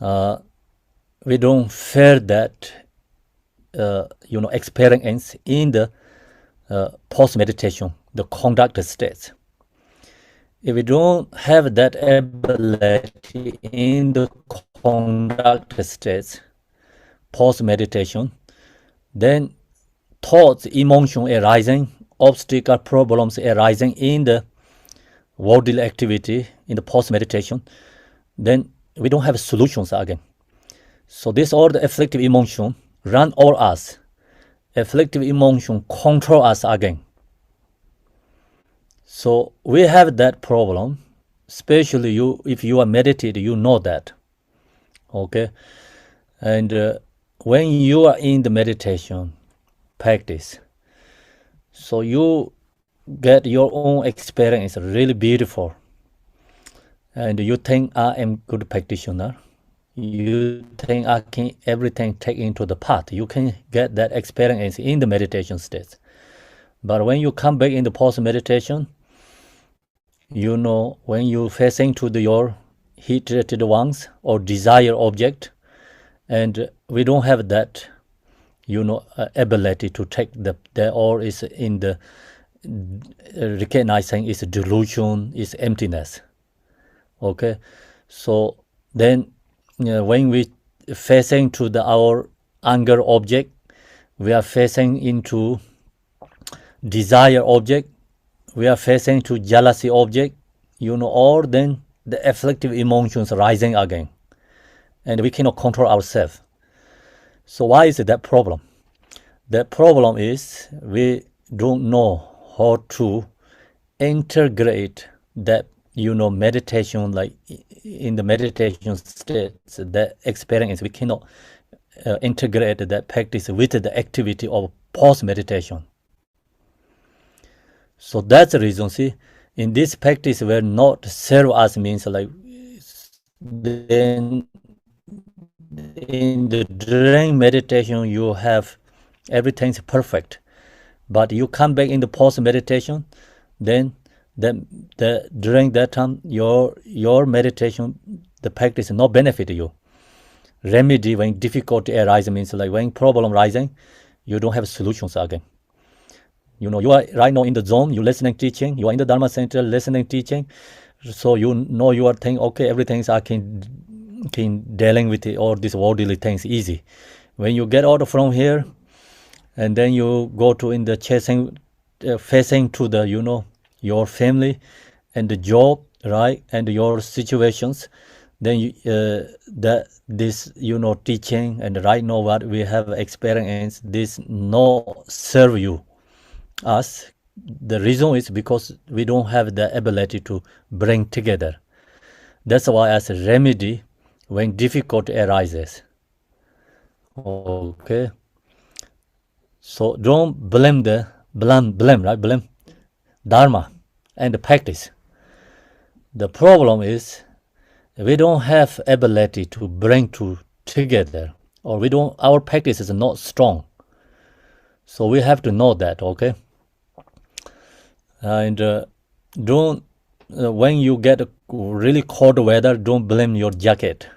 We don't feel that, experience in the post-meditation, the conduct state. If we don't have that ability in the conduct state, post-meditation, then thoughts, emotion arising, obstacle problems arising in the bodily activity, in the post-meditation, then we don't have solutions again. So this all the afflictive emotion run over us. Afflictive emotion control us again. So we have that problem, especially if you are meditating, you know that. Okay? And when you are in the meditation practice, so you get your own experience really beautiful. And you think I am good practitioner. You think I can everything take into the path. You can get that experience in the meditation state. But when you come back in the post-meditation, when you facing to your heat-related ones or desire object, and we don't have that, ability to take the or is in the recognizing is delusion, is emptiness. Okay, so then when we facing to our anger object, we are facing into desire object, we are facing to jealousy object, or then the afflictive emotions rising again, and we cannot control ourselves. So why is it that problem? The problem is we don't know how to integrate that, meditation, like in the meditation states, the experience, we cannot integrate that practice with the activity of post-meditation. So that's the reason, see, in this practice where not serve us means like, then in the during meditation you have everything's perfect, but you come back in the post-meditation, then during that time your meditation, the practice not benefit you. Remedy when difficulty arises means like when problem rising, you don't have solutions again. You are right now in the zone, you listening teaching, you are in the Dharma center listening teaching, so you are thinking, okay, everything I can dealing with it, all these worldly things easy. When you get out from here, and then you go to in the chasing, facing to the your family and the job, right, and your situations, then this teaching and right now what we have experienced, this no serve you us. The reason is because we don't have the ability to bring together. That's why as a remedy when difficulty arises. Okay, so don't blame right, blame Dharma and the practice. The problem is we don't have ability to bring together, or our practice is not strong. So we have to know that, okay? And don't when you get a really cold weather, don't blame your jacket.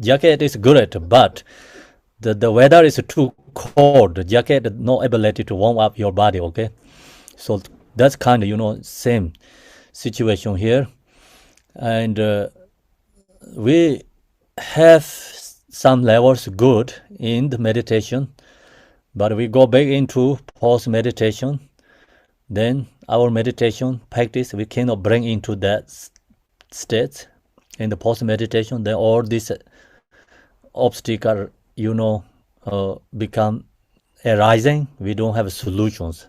Jacket is good, but the weather is too cold. The jacket no ability to warm up your body, okay? So that's kind of same situation here. And we have some levels good in the meditation, but we go back into post-meditation, then our meditation practice we cannot bring into that state in the post-meditation. Then all these obstacles become arising. We don't have solutions.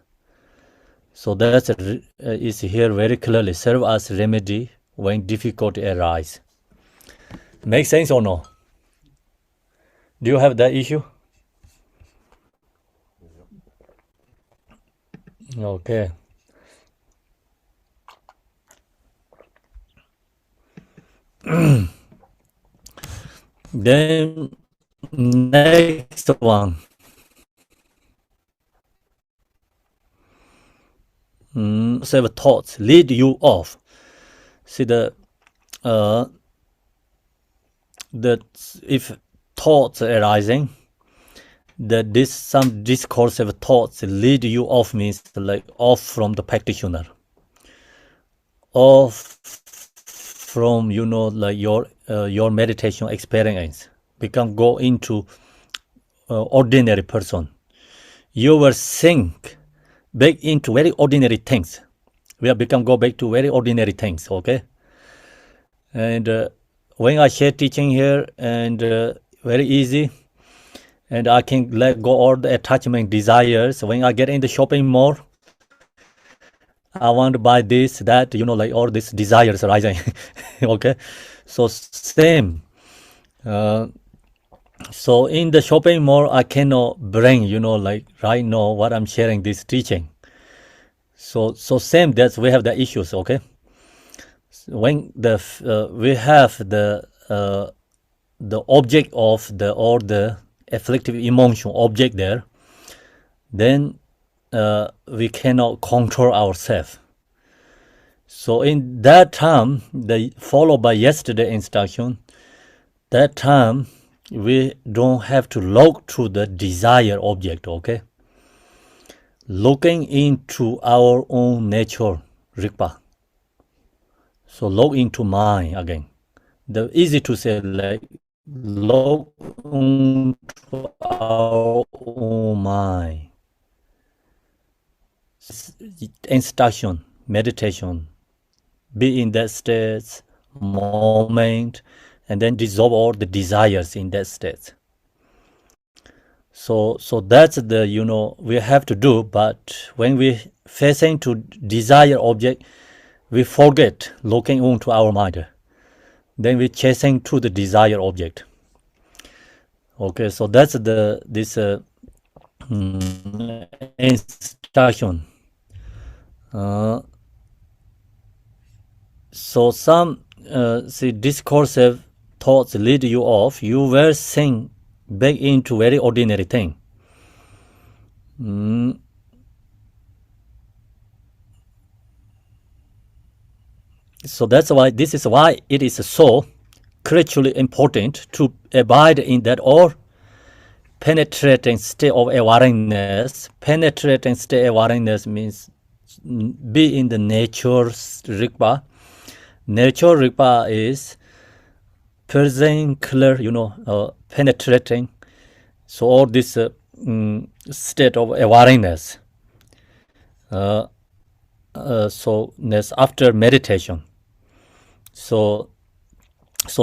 So that's is here very clearly serve as remedy when difficulty arise. Make sense or no? Do you have that issue? Okay. Then next one. Seven thoughts lead you off. See the if thoughts arising, that this some discursive thoughts lead you off means like off from the practitioner, off from like your meditation experience, become go into ordinary person. You will sink back into very ordinary things. We have become go back to very ordinary things. Okay, and when I share teaching here, and very easy, and I can let go all the attachment desires. When I get in the shopping mall, I want to buy this, that, like all these desires arising. Okay, so same. So in the shopping mall, I cannot bring, like right now what I'm sharing this teaching. So same. That's we have the issues. Okay, when we have the object of the afflictive emotion object there, then we cannot control ourselves. So in that time, followed by yesterday instruction, that time we don't have to look to the desire object. Okay, looking into our own nature, Rigpa. So look into mind again. The easy to say like look into our own mind. Instruction, meditation, be in that state, moment, and then dissolve all the desires in that state. So that's the we have to do. But when we facing to desire object, we forget looking onto our mind. Then we chasing to the desire object. Okay, so that's this instruction. So some discursive thoughts lead you off. You will sink back into very ordinary thing. So that's why this is why it is so crucially important to abide in that or penetrating state of awareness. Penetrating state of awareness means be in the nature Rigpa. Nature Rigpa is present, clear, penetrating. So all this state of awareness. So that's after meditation. So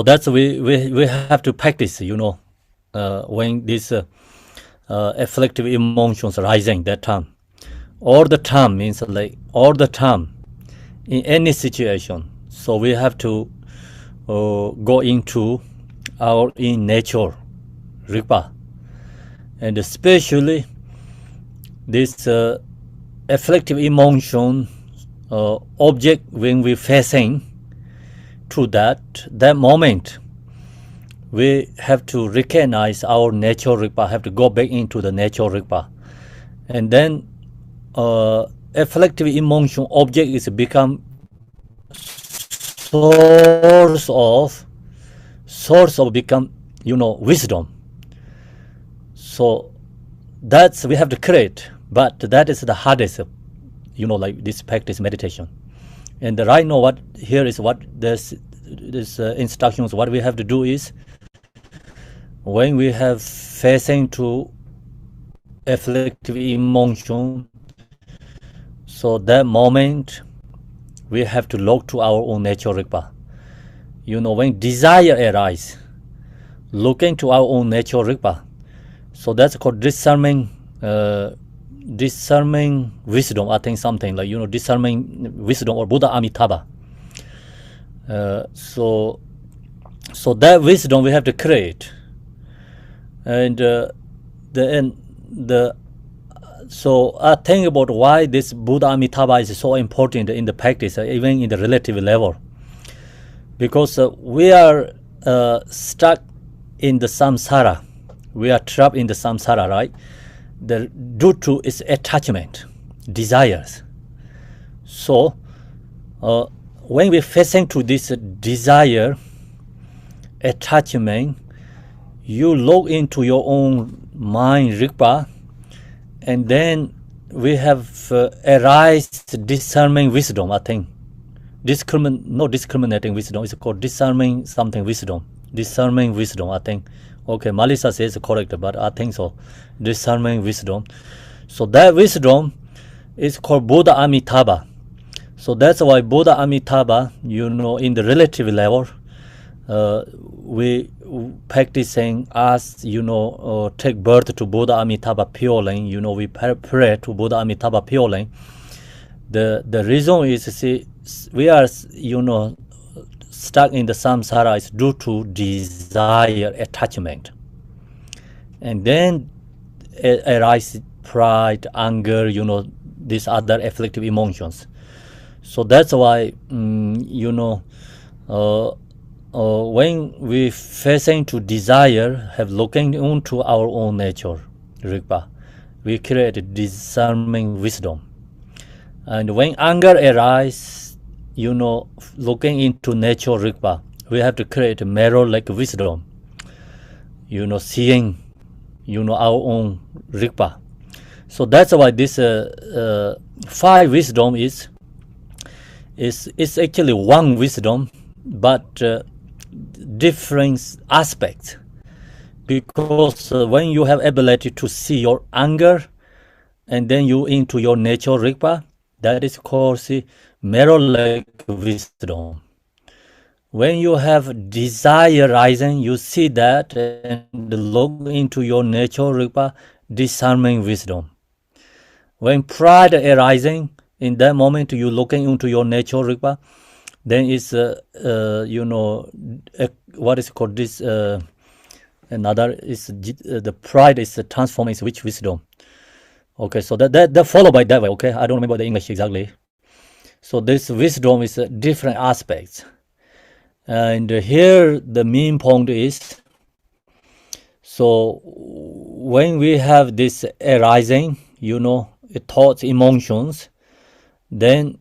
that's we have to practice, when these afflictive emotions rising that time. All the time means like all the time in any situation. So we have to go into our in nature, Rigpa, and especially this afflictive emotion object when we facing to that moment, we have to recognize our nature Rigpa, have to go back into the nature Rigpa, and then afflictive emotion object is become source of become wisdom. So that's we have to create, but that is the hardest, like this practice meditation. And right now what here is what this instructions, what we have to do is when we have facing to afflictive emotion, so that moment we have to look to our own nature Rigpa. When desire arises, looking to our own nature Rigpa. So that's called discerning wisdom. I think something like discerning wisdom or Buddha Amitabha. So that wisdom we have to create, and So think about why this Buddha Amitabha is so important in the practice, even in the relative level. Because we are stuck in the samsara. We are trapped in the samsara, right? Due to its attachment, desires. So when we're facing to this desire, attachment, you look into your own mind, Rigpa, and then we have arise discerning wisdom, I think. Not discriminating wisdom, it's called discerning something wisdom. Discerning wisdom, I think. Okay, Malisa says correct, but I think so. Discerning wisdom. So that wisdom is called Buddha Amitabha. So that's why Buddha Amitabha, in the relative level, we practicing as, take birth to Buddha Amitabha purely, we pray to Buddha Amitabha purely. The reason is, see, we are, stuck in the samsara is due to desire, attachment. And then arise pride, anger, these other afflictive emotions. So that's why, when we facing to desire, have looking into our own nature, Rigpa, we create discerning wisdom. And when anger arises, looking into nature, Rigpa, we have to create a mirror-like wisdom, seeing, our own Rigpa. So that's why this 5 wisdom is actually one wisdom, but different aspects. Because when you have ability to see your anger, and then you into your nature, Rigpa, that is called mirror-like wisdom. When you have desire rising, you see that and look into your nature, Rigpa, discerning wisdom. When pride arising, in that moment you looking into your nature, Rigpa, then it's what is called this. Another is the pride is transforming which wisdom. Okay, so that followed by that way. Okay, I don't remember the English exactly. So this wisdom is different aspects, and here the main point is. So when we have this arising, thoughts, emotions, then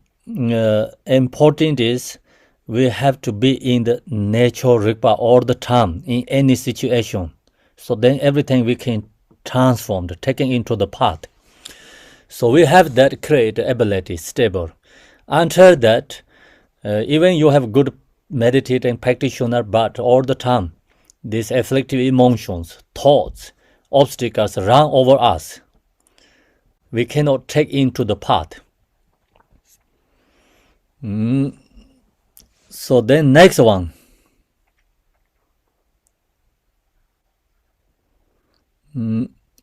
important is we have to be in the nature, Rigpa, all the time in any situation. So then everything we can transform, taking into the path. So we have that create ability, stable. Until that, even you have good meditating practitioner, but all the time, these afflictive emotions, thoughts, obstacles run over us. We cannot take into the path. So then next one.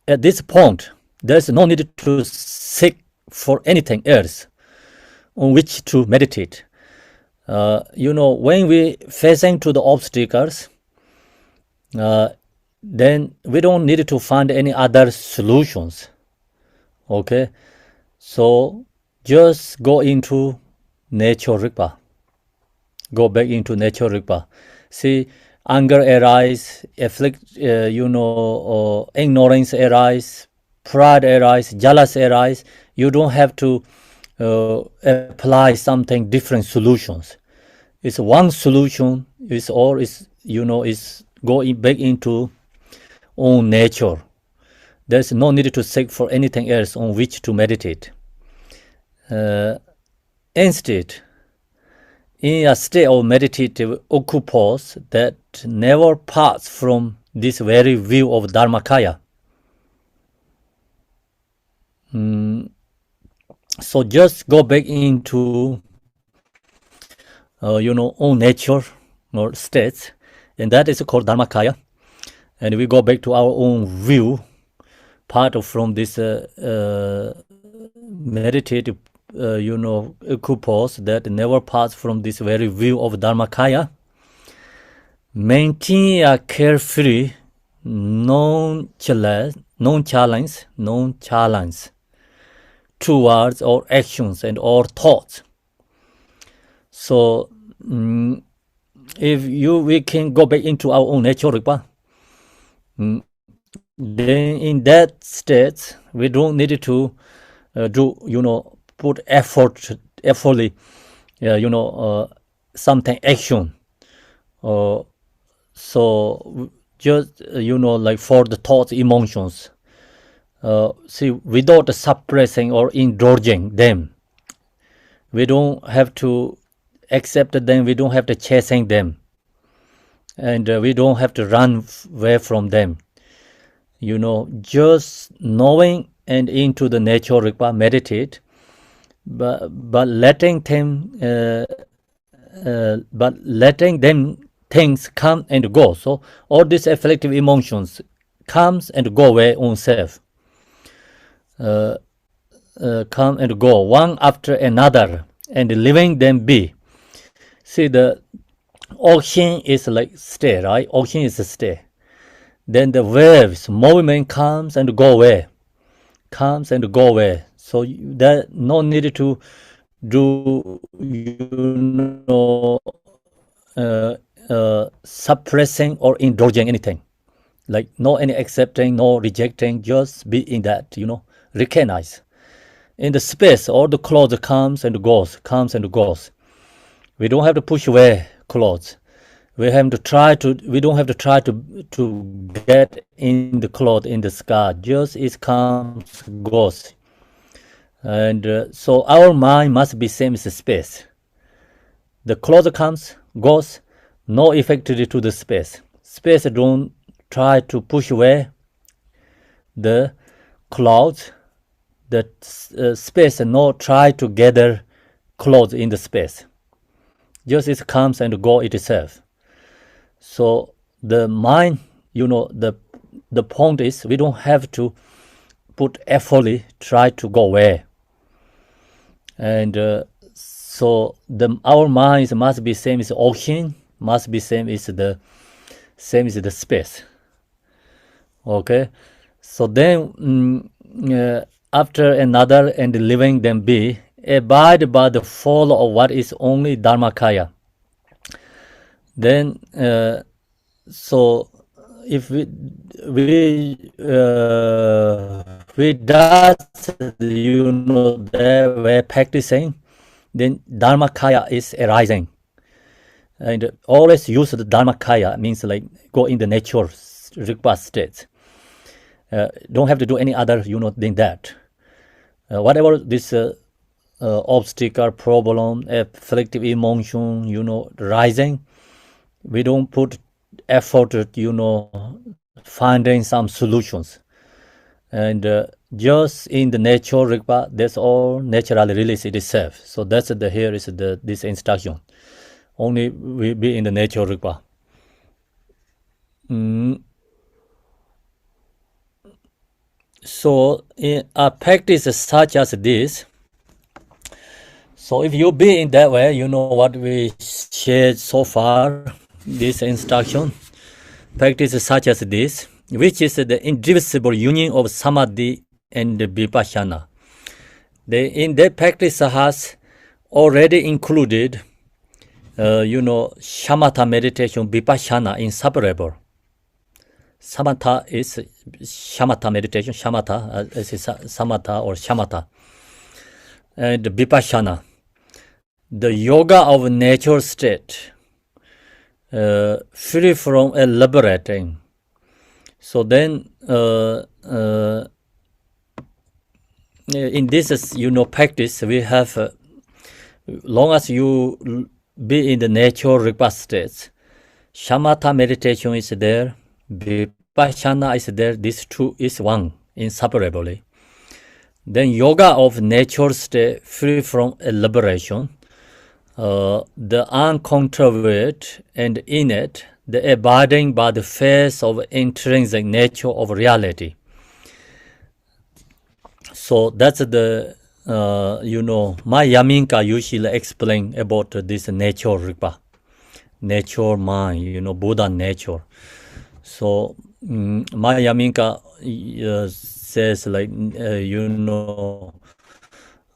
At this point, there's no need to seek for anything else on which to meditate. When we facing to the obstacles, then we don't need to find any other solutions. Okay, so just go into nature, Rigpa. Go back into nature, Rigpa. See, anger arise, ignorance arise, pride arise, jealous arise. You don't have to apply something different solutions. It's one solution. Is going back into own nature. There's no need to seek for anything else on which to meditate. Instead, in a state of meditative occupants that never parts from this very view of Dharmakaya. So just go back into own nature or states, and that is called Dharmakaya. And we go back to our own view, part of from this meditative occupants that never pass from this very view of Dharmakaya. Maintain a carefree, non-challenge, towards or actions and or thoughts. So if we can go back into our own nature, then in that state we don't need to put effortly something action. So just like for the thoughts, emotions, see, without suppressing or indulging them, we don't have to accept them, we don't have to chasing them, and we don't have to run away from them. Just knowing and into the nature meditate, but letting them things come and go. So all these afflictive emotions comes and go away on self, come and go one after another, and leaving them be. See, the ocean is like stay, right? Ocean is a stay. Then the waves movement comes and go away, so there no need to do suppressing or indulging anything, like no any accepting, no rejecting, just be in that, recognize in the space. All the clothes comes and goes. We don't have to push away clothes. We don't have to try to get in the cloth in the sky. Just it comes, goes. And so our mind must be same as the space. The cloth comes, goes, no effectivity to the space. Space don't try to push away the clouds. The space no try to gather clothes in the space. Just it comes and go itself. So the mind, the point is we don't have to put effortly try to go away. And so our minds must be same as the ocean, must be same as the space. Okay, so then after another and leaving them be, abide by the follow of what is only Dharmakaya. Then so if we does that we're practicing, then Dharmakaya is arising. And always use the Dharmakaya, means like go in the nature request state. Don't have to do any other than that. Whatever this obstacle, problem, afflictive emotion rising, we don't put effort finding some solutions. And just in the nature rigpa, that's all naturally release itself. So that's here is this instruction. Only we be in the nature rigpa. So in a practice such as this, so if you be in that way, what we shared so far, this instruction, practice such as this, which is the indivisible union of samadhi and vipassana. In that practice has already included, shamatha meditation, vipassana inseparable. Samatha is shamatha meditation, shamatha is samatha or shamatha. And vipassana, the yoga of nature state, free from elaborating. So then in this practice we have long as you be in the nature request states, shamatha meditation is there, vipassana is there, these two is one inseparably. Then yoga of nature state, free from elaboration, the uncontroverted and innate, the abiding by the face of intrinsic nature of reality. So that's the my Yaminka usually explain about this nature ripa, nature mind, Buddha nature. So my Yaminka says like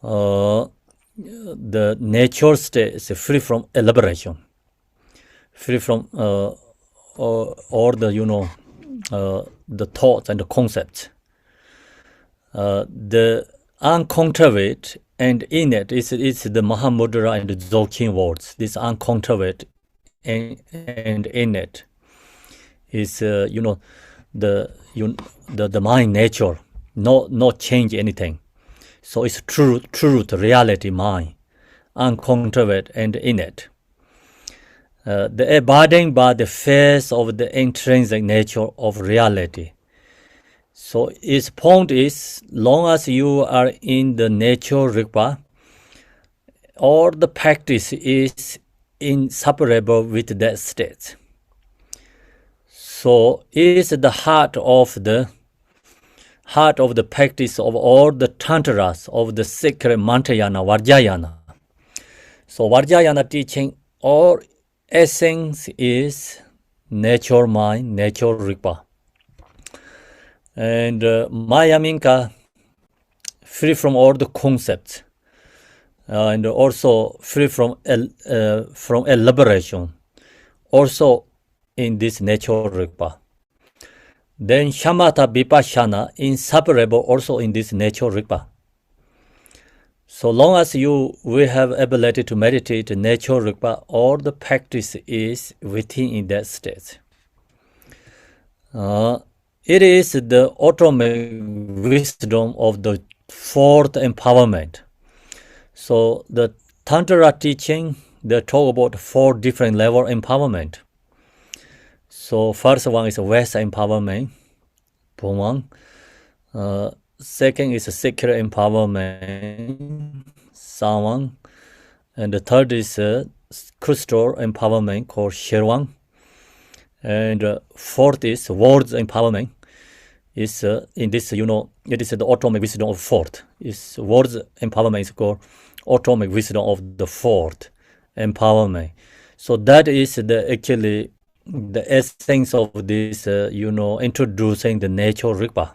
the nature state is free from elaboration, free from all the the thoughts and the concepts. The uncounterfeit and innate is the Mahamudra and the Dzogchen words. This uncounterfeit and innate is the mind nature, not change anything. So it's truth, reality, mind, uncounterfeit and innate. The abiding by the face of the intrinsic nature of reality. So its point is, long as you are in the nature Rigpa, all the practice is inseparable with that state. So is the heart of the practice of all the tantras of the sacred Mantrayana, Vajrayana. So Vajrayana teaching, all essence is nature mind, nature Rigpa. And Mayaminka, free from all the concepts, and also free from elaboration, also in this nature Rigpa. Then Shamatha Vipassana, inseparable also in this nature Rigpa. So long as we have ability to meditate nature Rigpa, all the practice is within in that state. It is the automatic wisdom of the fourth empowerment. So the Tantra teaching, they talk about 4 different level empowerment. So first one is West empowerment, Pumang. Second is sacred empowerment, Sawang. And the third is crystal empowerment called Sherwang. And fourth is words empowerment. Is in this, it is the automatic wisdom of fourth. Is words empowerment is called automatic wisdom of the fourth empowerment. So that is actually the essence of this, introducing the nature Rigpa.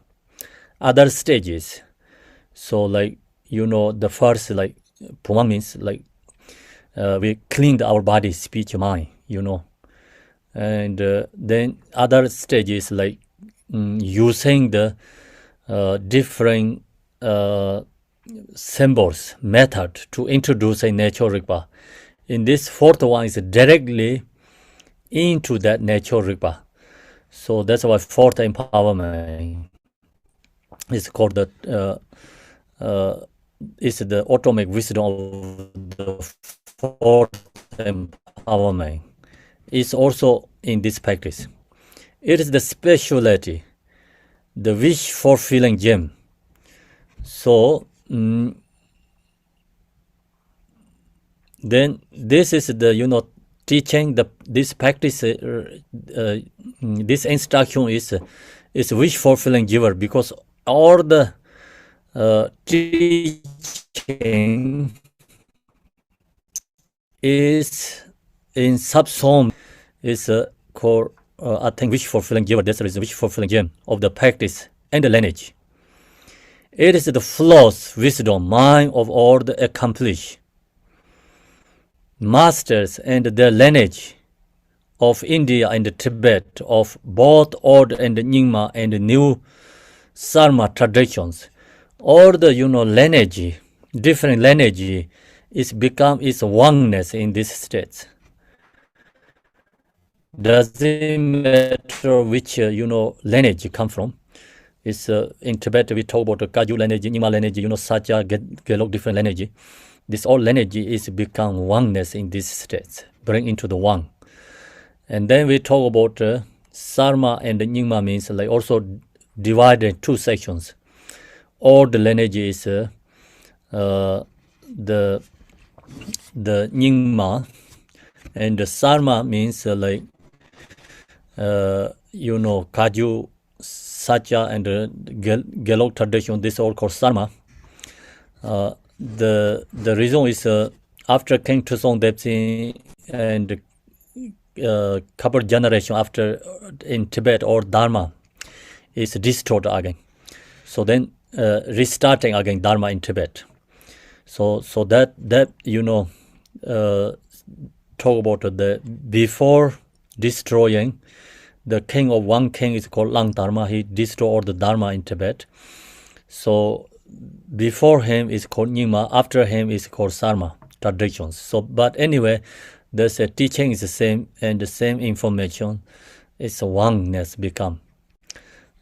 Other stages. So like, the first, like, Puma means like we cleaned our body, speech, mind, And then other stages like using the different symbols, method to introduce a nature Rigpa. In this fourth one is directly into that nature Rigpa. So that's why fourth empowerment is called is the automatic wisdom of the fourth empowerment. It's also in this practice. It is the speciality, the wish fulfilling gem. So then this is the teaching this practice. This instruction is wish fulfilling giver, because all the teaching is in subsum is called I think wish fulfilling giver. That's the reason wish fulfilling gem of the practice and the lineage. It is the flawless wisdom mind of all the accomplished masters and their lineage of India and Tibet, of both old and Nyingma and new Sarma traditions. All the lineage, different lineage is oneness in this state. Doesn't matter which lineage you come from. It's in Tibet we talk about the Kaju lineage, Nyingma lineage, Satya, Gelok, different lineage. This all lineage is become oneness in this state, bring into the one. And then we talk about Sarma and Nyingma means like also divided in 2 sections. All the lineage is the Nyingma, and the Sarma means Kaju, Satya and Gelok tradition. This all called Sarma. The reason is after King Tuzong Depsi and couple generation after in Tibet, or Dharma is destroyed again. So then restarting again Dharma in Tibet. So that talk about the before destroying the king of one king is called Lang Dharma. He destroyed all the Dharma in Tibet. So before him is called Nyingma, after him is called Sarma traditions. So but anyway, there's a teaching is the same and the same information. It's a oneness become.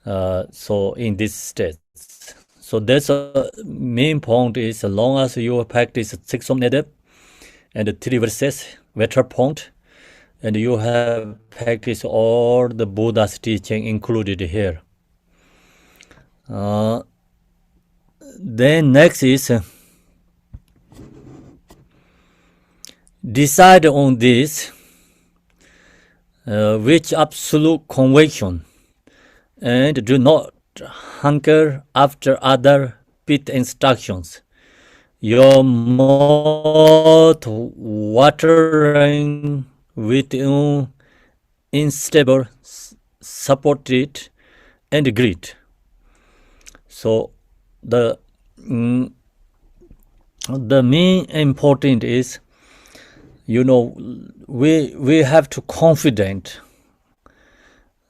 So in this state. So that's a main point is as long as you practice six of Nedep and the three verses, better point, and you have practiced all the Buddha's teaching included here. Then next is decide on this, which absolute conviction, and do not hunker after other pit instructions. Your mouth watering with unstable, supported, and greed. So the main important is, we have to confident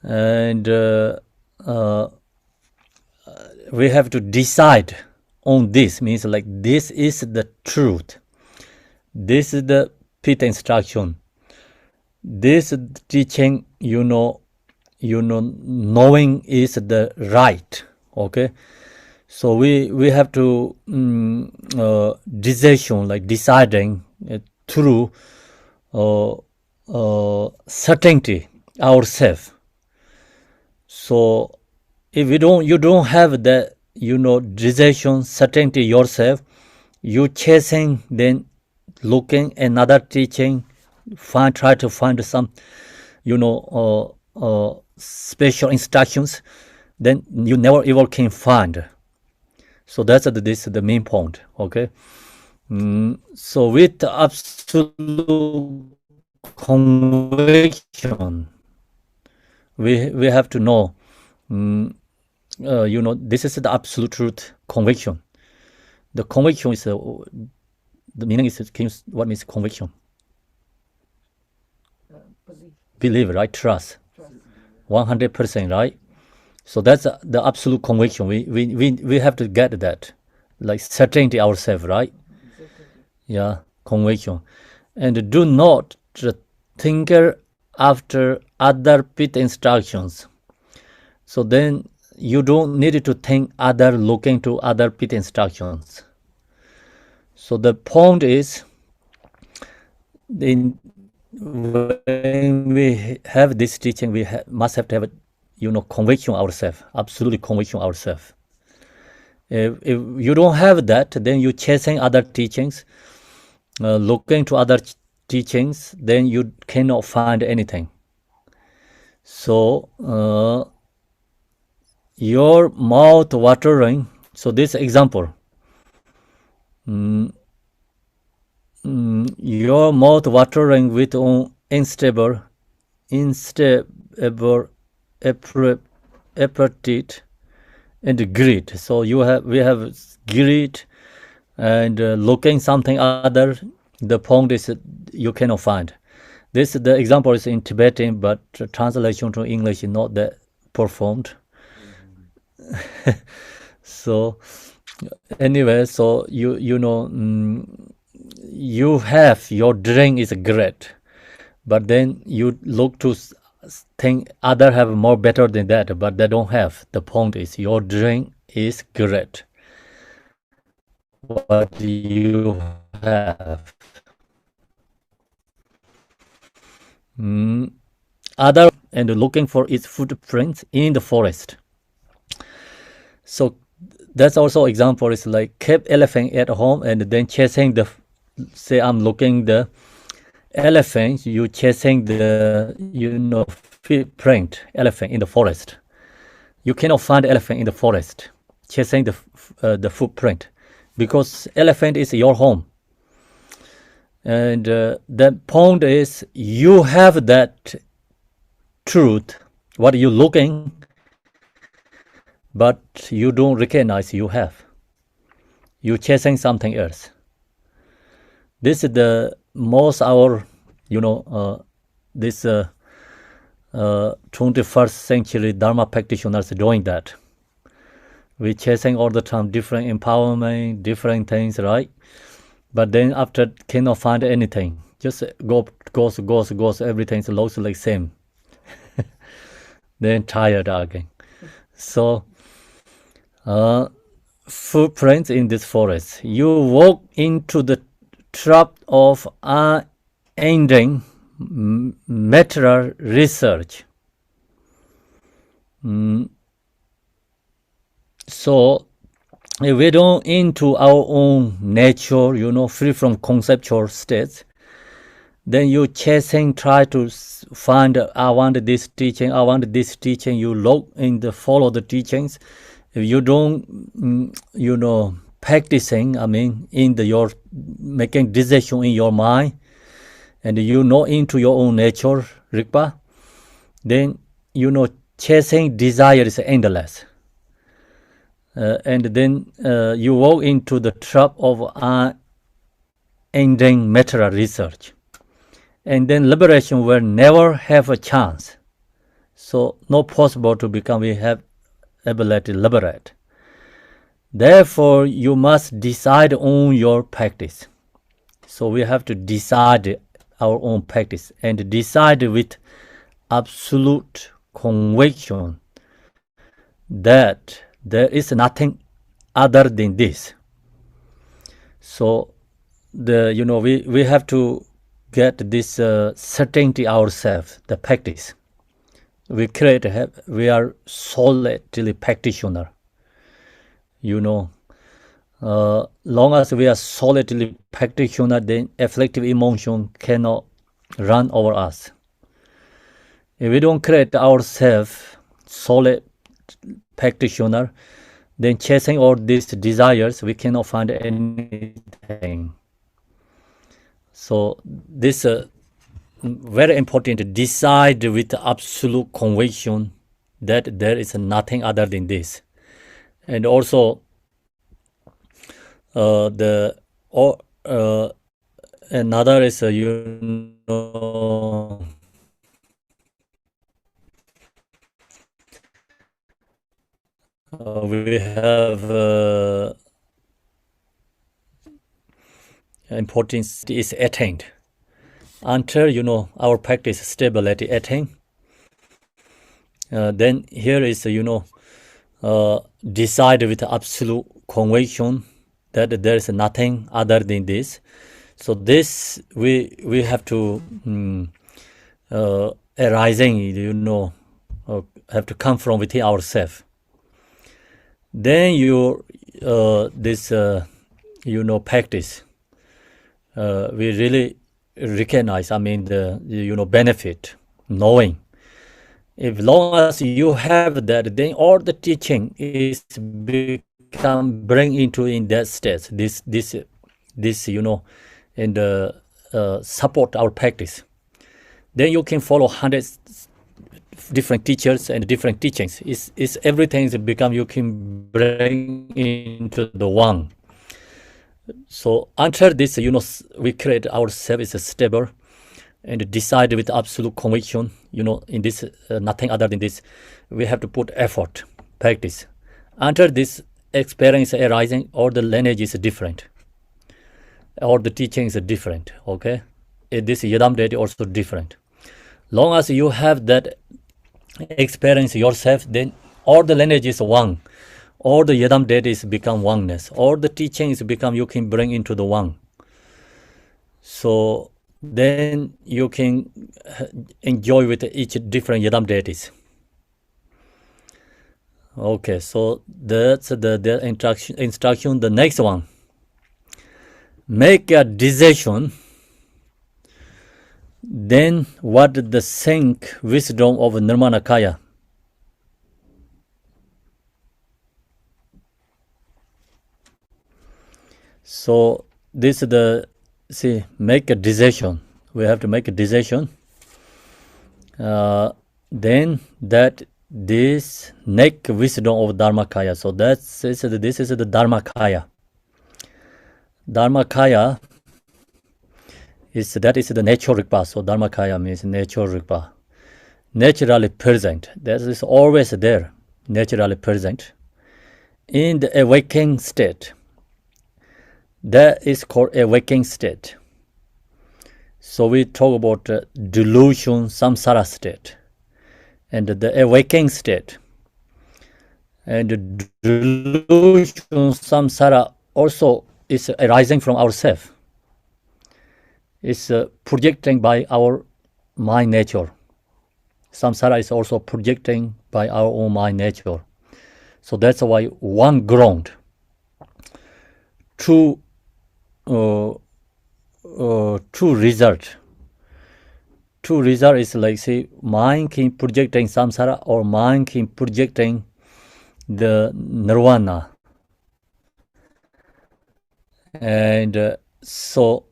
and we have to decide on this, means like this is the truth, this is the pit instruction, this teaching, knowing is the right. Okay, so we have to decision, like deciding through certainty ourselves. So if you don't have the decision certainty yourself, you chasing, then looking another teaching, try to find some special instructions, then you never ever can find. So that's the main point. Okay, so with absolute conviction, we have to know, this is the absolute truth conviction. The conviction is the meaning is what means conviction? Believe, right? Trust, 100%, right? So that's the absolute conviction. We have to get that, like certainty ourselves, right? Yeah, conviction, and do not tinker after other pit instructions. So then you don't need to think other, looking to other pit instructions. So the point is, when we have this teaching, we must have to have conviction ourselves, absolutely conviction ourselves. If you don't have that, then you chasing other teachings, looking to other teachings, then you cannot find anything. So your mouth watering. So this example, your mouth watering with unstable appetite and greed. So we have greed and looking something other. The point is you cannot find. The example is in Tibetan, but translation to English is not that performed. So anyway, so you have your drink is great, but then you look to think other have more better than that, but they don't have. The point is your drink is great, what you have. Other and looking for its footprints in the forest. So that's also example is like keep elephant at home and then chasing say I'm looking the elephant, you chasing the footprint elephant in the forest. You cannot find elephant in the forest, chasing the footprint, because elephant is your home. And the point is you have that truth, what you're looking, but you don't recognize you have. You're chasing something else. This is the most our, this 21st century Dharma practitioners doing that. We're chasing all the time different empowerment, different things, right? But then after cannot find anything. Just goes, everything looks like same. Then tired again. So, footprints in this forest. You walk into the trap of unending material research. So, if we don't into our own nature, free from conceptual states, then you chasing, try to find, I want this teaching, you look in the follow the teachings. If you don't, practicing, in your making decision in your mind, and into your own nature, Rigpa, then, chasing desire is endless. And then you walk into the trap of ending material research. And then liberation will never have a chance. So not possible to become, we have ability to liberate. Therefore, you must decide on your practice. So we have to decide our own practice and decide with absolute conviction that there is nothing other than this. So we have to get this certainty ourselves, the practice. We are solidly practitioner. Long as we are solidly practitioner, then afflictive emotion cannot run over us. If we don't create ourselves solid practitioner, then chasing all these desires, we cannot find anything. So this very important to decide with absolute conviction that there is nothing other than this. And also another is we have importance is attained. Until our practice stability attained, then here is decide with absolute conviction that there is nothing other than this. So this we have to arising, have to come from within ourselves. Then this practice, we really recognize, the benefit, knowing. If long as you have that, then all the teaching is bring into in that state. This and support our practice. Then you can follow hundreds different teachers and different teachings. Is everything become you can bring into the one. So until this, we create ourselves as stable and decide with absolute conviction, in this, nothing other than this, we have to put effort, practice. Until this experience arising, all the lineage is different. All the teachings are different, okay? This Yadam deity also different. Long as you have that experience yourself, then all the lineage is one. All the Yadam deities become oneness. All the teachings become you can bring into the one. So then you can enjoy with each different Yadam deities. Okay, so that's the instruction. The next one. Make a decision. Then what the think wisdom of Nirmanakaya. So this is make a decision. We have to make a decision. Then that this neck wisdom of Dharmakaya. So this is the Dharmakaya. Dharmakaya That is the natural Rigpa. So Dharmakaya means natural Rigpa. Naturally present. That is always there, naturally present. In the awakening state, that is called awakening state. So we talk about delusion, samsara state, and the awakening state. And the delusion, samsara also is arising from ourself. It's projecting by our mind nature. Samsara is also projecting by our own mind nature. So that's why one ground, true result. True result is like, say, mind keep projecting samsara or mind keep projecting the nirvana. And so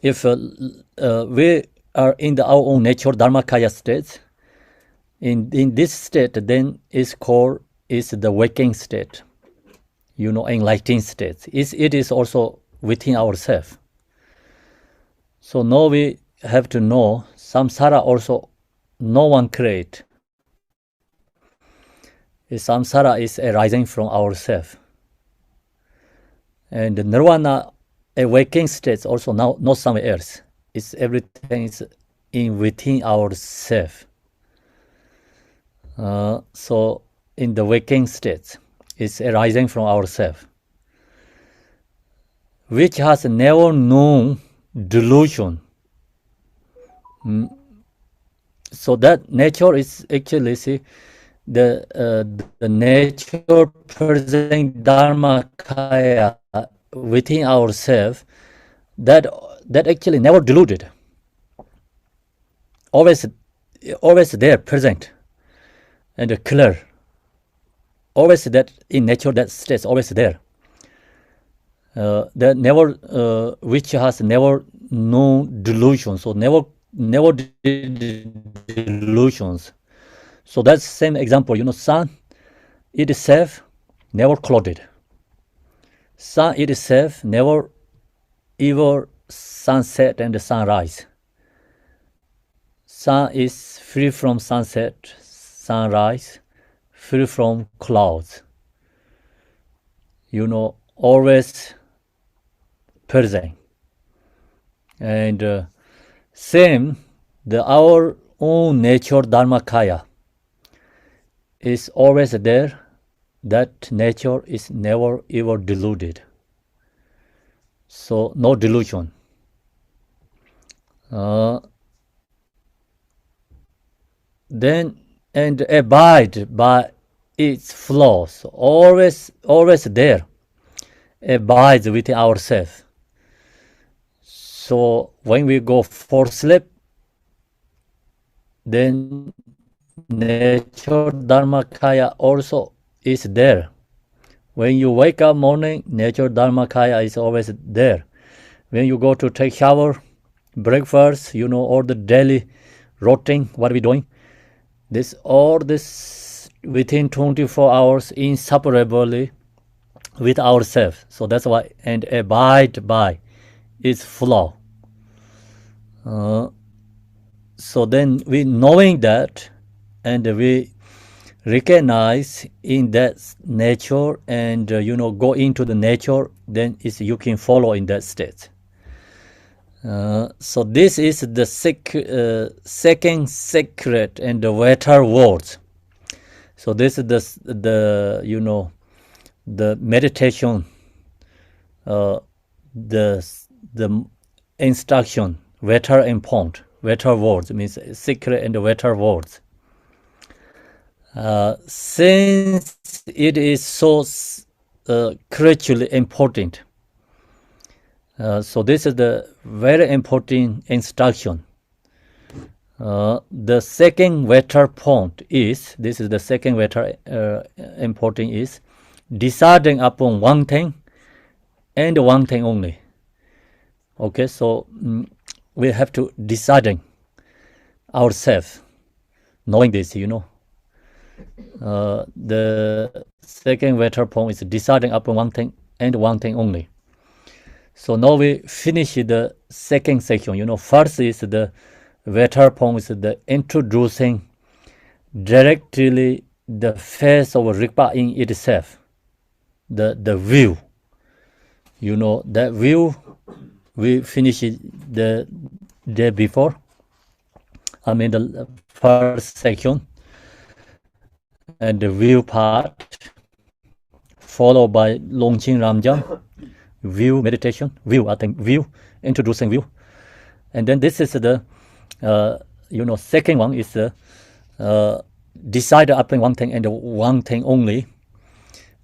if we are in our own nature, dharmakaya state, in this state, then is the waking state, enlightened state. It is also within ourselves. So now we have to know samsara also no one create. Samsara is arising from ourselves. And the nirvana awakening states also now not somewhere else. It's everything is within ourselves. So in the waking states, it's arising from ourselves, which has never known delusion. So that nature is actually, see, the nature present dharmakaya within ourselves, that actually never deluded. Always there, present and clear. Always that in nature, that state is always there. That never, which has never known delusions, so never did delusions. So that's same example. Sun itself never clouded. Sun itself never ever sunset and sunrise. Sun is free from sunset, sunrise, free from clouds. Always present. And same, our own nature dharmakaya is always there. That nature is never ever deluded. So no delusion. Then and abide by its flaws. Always there. Abides with ourselves. So when we go for sleep, then nature dharmakaya also is there. When you wake up morning, nature dharmakaya is always there. When you go to take shower, breakfast, all the daily routine, what are we doing? All this within 24 hours inseparably with ourselves. So that's why, and abide by its flow. So then we knowing that, and we recognize in that nature, and go into the nature, then you can follow in that state. So this is the second secret and the vital words. So this is the meditation, the instruction, vital important. Vital words means secret and vital words. Since it is so crucially important, so this is the very important instruction. The second vital point is, this is the second vital important is deciding upon one thing and one thing only. Okay, so we have to deciding ourselves, knowing this, the second vital point is deciding upon one thing and one thing only. So now we finish the second section. First is the Vetar Pong is the introducing directly the face of Rigpa in itself, the view. That view we finished the day before. I mean the first section and the view part, followed by Longqing Ramjang, view meditation, view, introducing view. And then this is the, second one is the decide upon one thing and one thing only.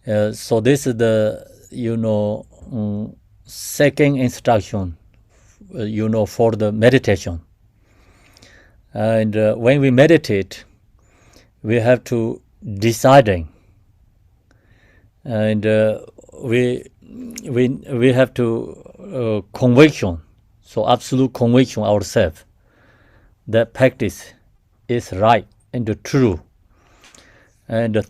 So this is the, second instruction, for the meditation. And when we meditate, we have to deciding, and we have to conviction, so absolute conviction ourselves that practice is right and true. And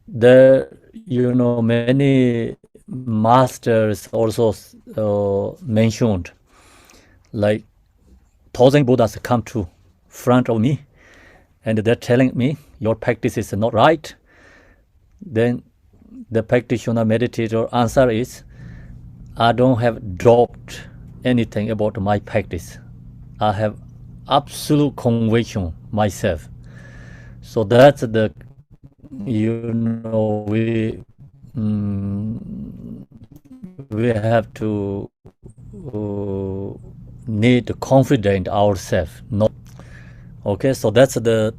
there, many masters also mentioned, like 1,000 Buddhas come to front of me and they're telling me your practice is not right. Then the practitioner meditator answer is, I don't have dropped anything about my practice. I have absolute conviction myself. So that's the, we have to need confident ourselves. Not okay. So that's the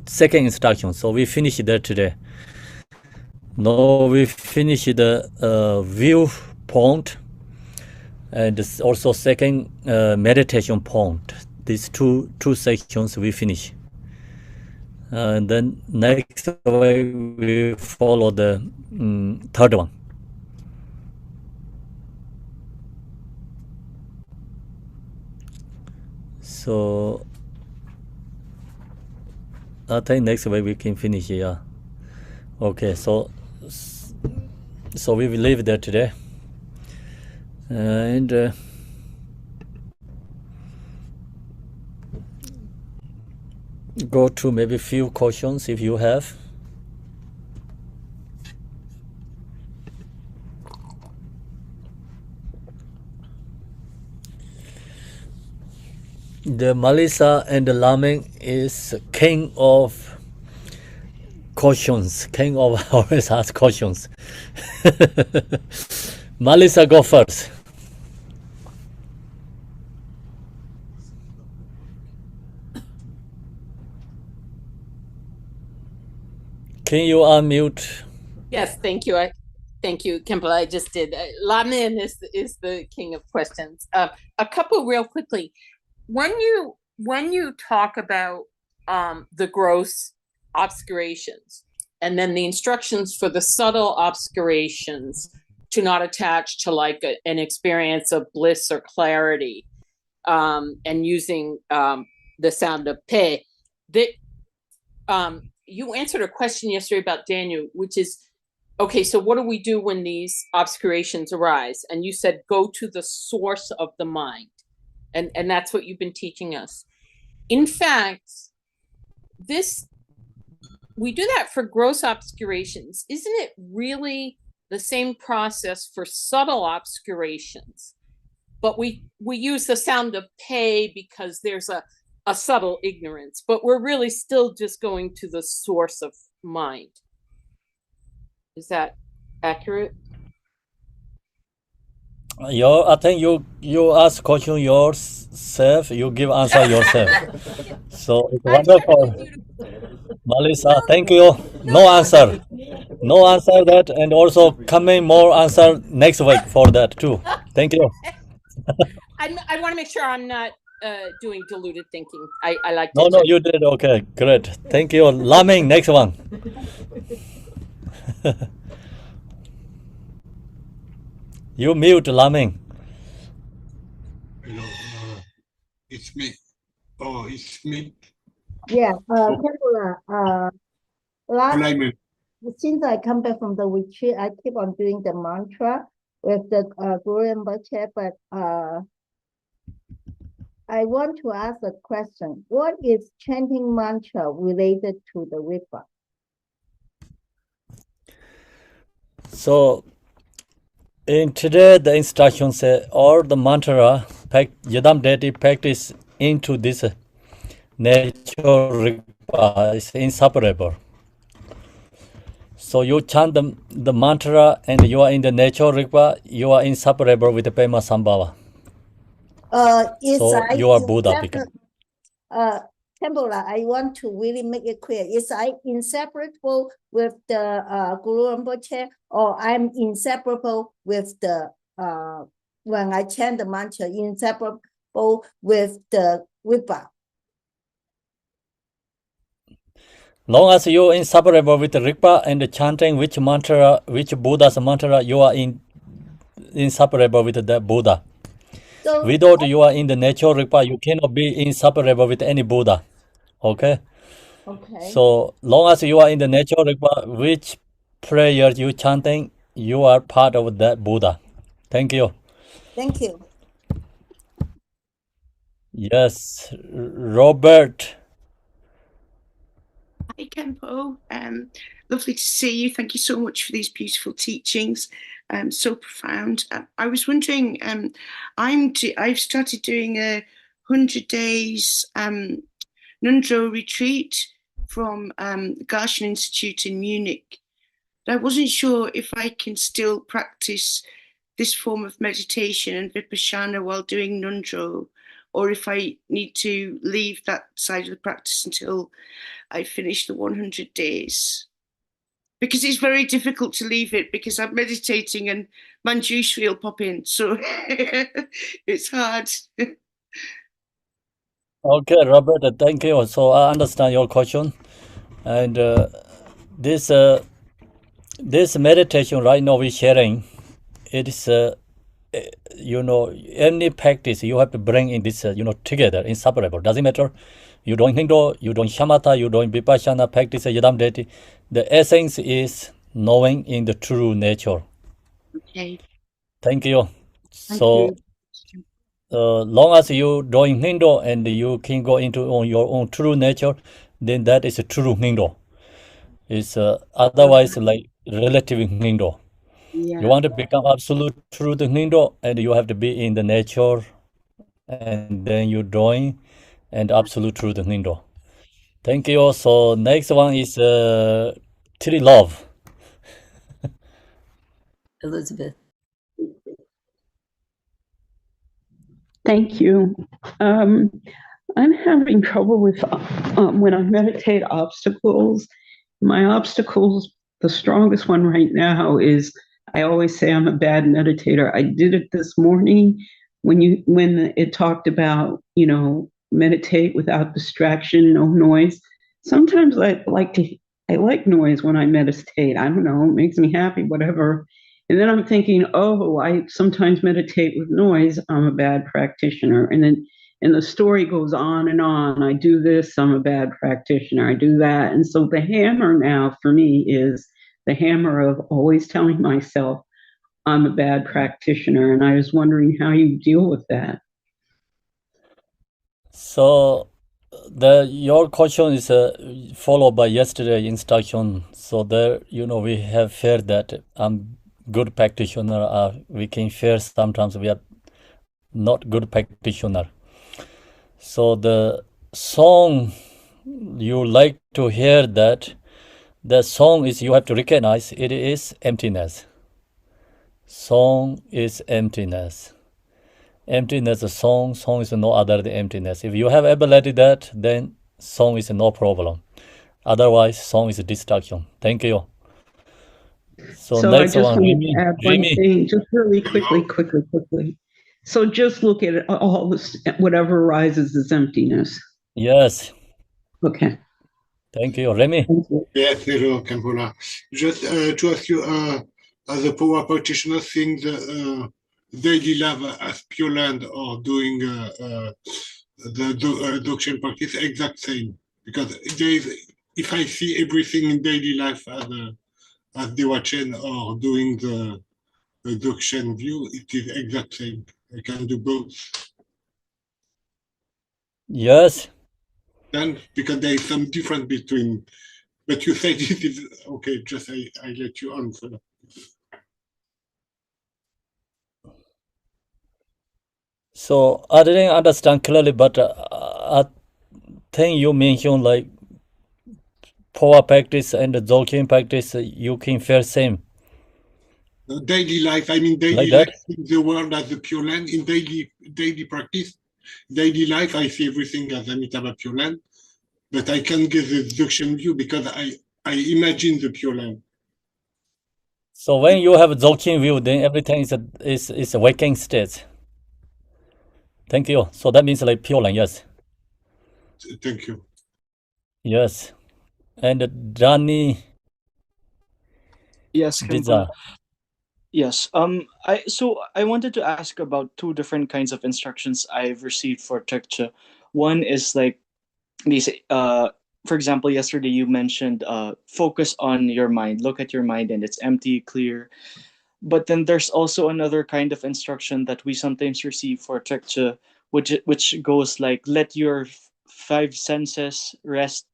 second instruction. So we finished that today. Now we finish the viewpoint and also second meditation point. These two sections we finish. And then next way we follow the third one. So I think next way we can finish here. Okay, so we will leave there today. And go to maybe few questions if you have. The Malisa and the Laming is king of questions. King of always ask questions. Malisa, go first. Can you unmute? Yes, thank you. Thank you, Khenpo. I just did. Lamin is the king of questions. A couple real quickly. When you talk about the gross obscurations and then the instructions for the subtle obscurations to not attach to like an experience of bliss or clarity, and using the sound of pe, that you answered a question yesterday about Daniel, which is, okay, so what do we do when these obscurations arise? And you said, go to the source of the mind. And that's what you've been teaching us. In fact, we do that for gross obscurations. Isn't it really the same process for subtle obscurations? But we use the sound of pe because there's a subtle ignorance, but we're really still just going to the source of mind. Is that accurate? I think you ask question yourself, you give answer yourself. So it's wonderful. Malisa, thank you. No answer. No answer that, and also coming more answer next week for that too. Thank you. I want to make sure I'm not doing diluted thinking. I like to. No, you did okay. Great. Thank you. Laming, next one. You mute, Laming. Hello, it's me. Oh, it's me. Yeah, since I come back from the retreat, I keep on doing the mantra. with the Guru Rinpoche, but I want to ask a question. What is chanting mantra related to the Rigpa? So in today, the instruction say all the mantra yadam deity practice into this natural Rigpa is inseparable. So you chant the mantra and you are in the natural Rigpa, you are inseparable with the Pema Sambhava. So you are Buddha. Temporal, I want to really make it clear. Is I inseparable with the Guru Rinpoche, or I'm inseparable with the when I chant the mantra, inseparable with the Rigpa? Long as you are inseparable with the Rigpa and chanting which mantra, which Buddha's mantra, you are inseparable with the Buddha. So without you are in the natural Rigpa, you cannot be inseparable with any Buddha. Okay? Okay. So long as you are in the natural Rigpa, which prayer you chanting, you are part of that Buddha. Thank you. Thank you. Yes, Robert. Hi, Khenpo. Lovely to see you. Thank you so much for these beautiful teachings. So profound. I was wondering, I've started doing a 100 days Nundro retreat from the Garshan Institute in Munich. But I wasn't sure if I can still practice this form of meditation and Vipassana while doing Nundro, or if I need to leave that side of the practice until I finish the 100 days. Because it's very difficult to leave it because I'm meditating and Manjushri will pop in. So it's hard. Okay, Robert, thank you. So I understand your question. And this meditation right now we're sharing, it is, any practice you have to bring in this, together, inseparable. Doesn't matter. You doing Hindu, you doing Shamatha, you doing Vipassana practice, Yadam Deity. The essence is knowing in the true nature. Okay. Thank you. Thank so, you. Long as you doing Hindu and you can go into on your own true nature, then that is a true Hindu. It's otherwise like relative Hindu. Yeah. You want to become absolute truth Hindu, and you have to be in the nature, and then you drawing, and absolute truth Hindu. Thank you. So next one is Tree Love. Elizabeth. Thank you. I'm having trouble with when I meditate obstacles. My obstacles, the strongest one right now is I always say I'm a bad meditator. I did it this morning when it talked about, meditate without distraction, no noise. Sometimes I like noise when I meditate. I don't know, it makes me happy, whatever. And then I'm thinking, oh, I sometimes meditate with noise. I'm a bad practitioner. And the story goes on and on. I do this, I'm a bad practitioner. I do that. And so the hammer now for me is the hammer of always telling myself I'm a bad practitioner. And I was wondering how you deal with that. So your question is followed by yesterday instruction. So there, we have feared that I'm good practitioner. We can fear sometimes we are not good practitioner. So the song you like to hear, that the song is, you have to recognize it is emptiness. Song is emptiness. Emptiness is song is no other than emptiness. If you have ability that, then song is no problem. Otherwise, song is a distraction. Thank you. So next I just one, want to add one thing, just really quickly. So just look at it, all this, whatever arises is emptiness. Yes. Okay. Thank you, Remy. Yes, hello, Khenpo. Just to ask you, as a power practitioner, seeing the daily life as Pure Land or doing the Dzogchen practice, exact same. Because if I see everything in daily life as Dewachen or doing the Dzogchen view, it is exact same. I can do both. Yes. Then, because there is some difference between, but you said it is okay. Just I let you answer. So I didn't understand clearly, but I think you mentioned like power practice and Dzogchen practice. You can feel same Daily life, I mean daily like that. life in the world as a Pure Land. In daily practice, daily life, I see everything as Amitabha Pure Land, but I can get the Dzogchen view because I imagine the Pure Land. So when you have Dzogchen view, then everything is a waking state. Thank you. So that means like Pure Land, yes. Thank you. Yes. And Danny Yes, did Khenpo. that. Yes. I wanted to ask about two different kinds of instructions I've received for Tekche. One is like these for example, yesterday you mentioned focus on your mind, look at your mind and it's empty, clear. But then there's also another kind of instruction that we sometimes receive for Tekche, which goes like let your five senses rest.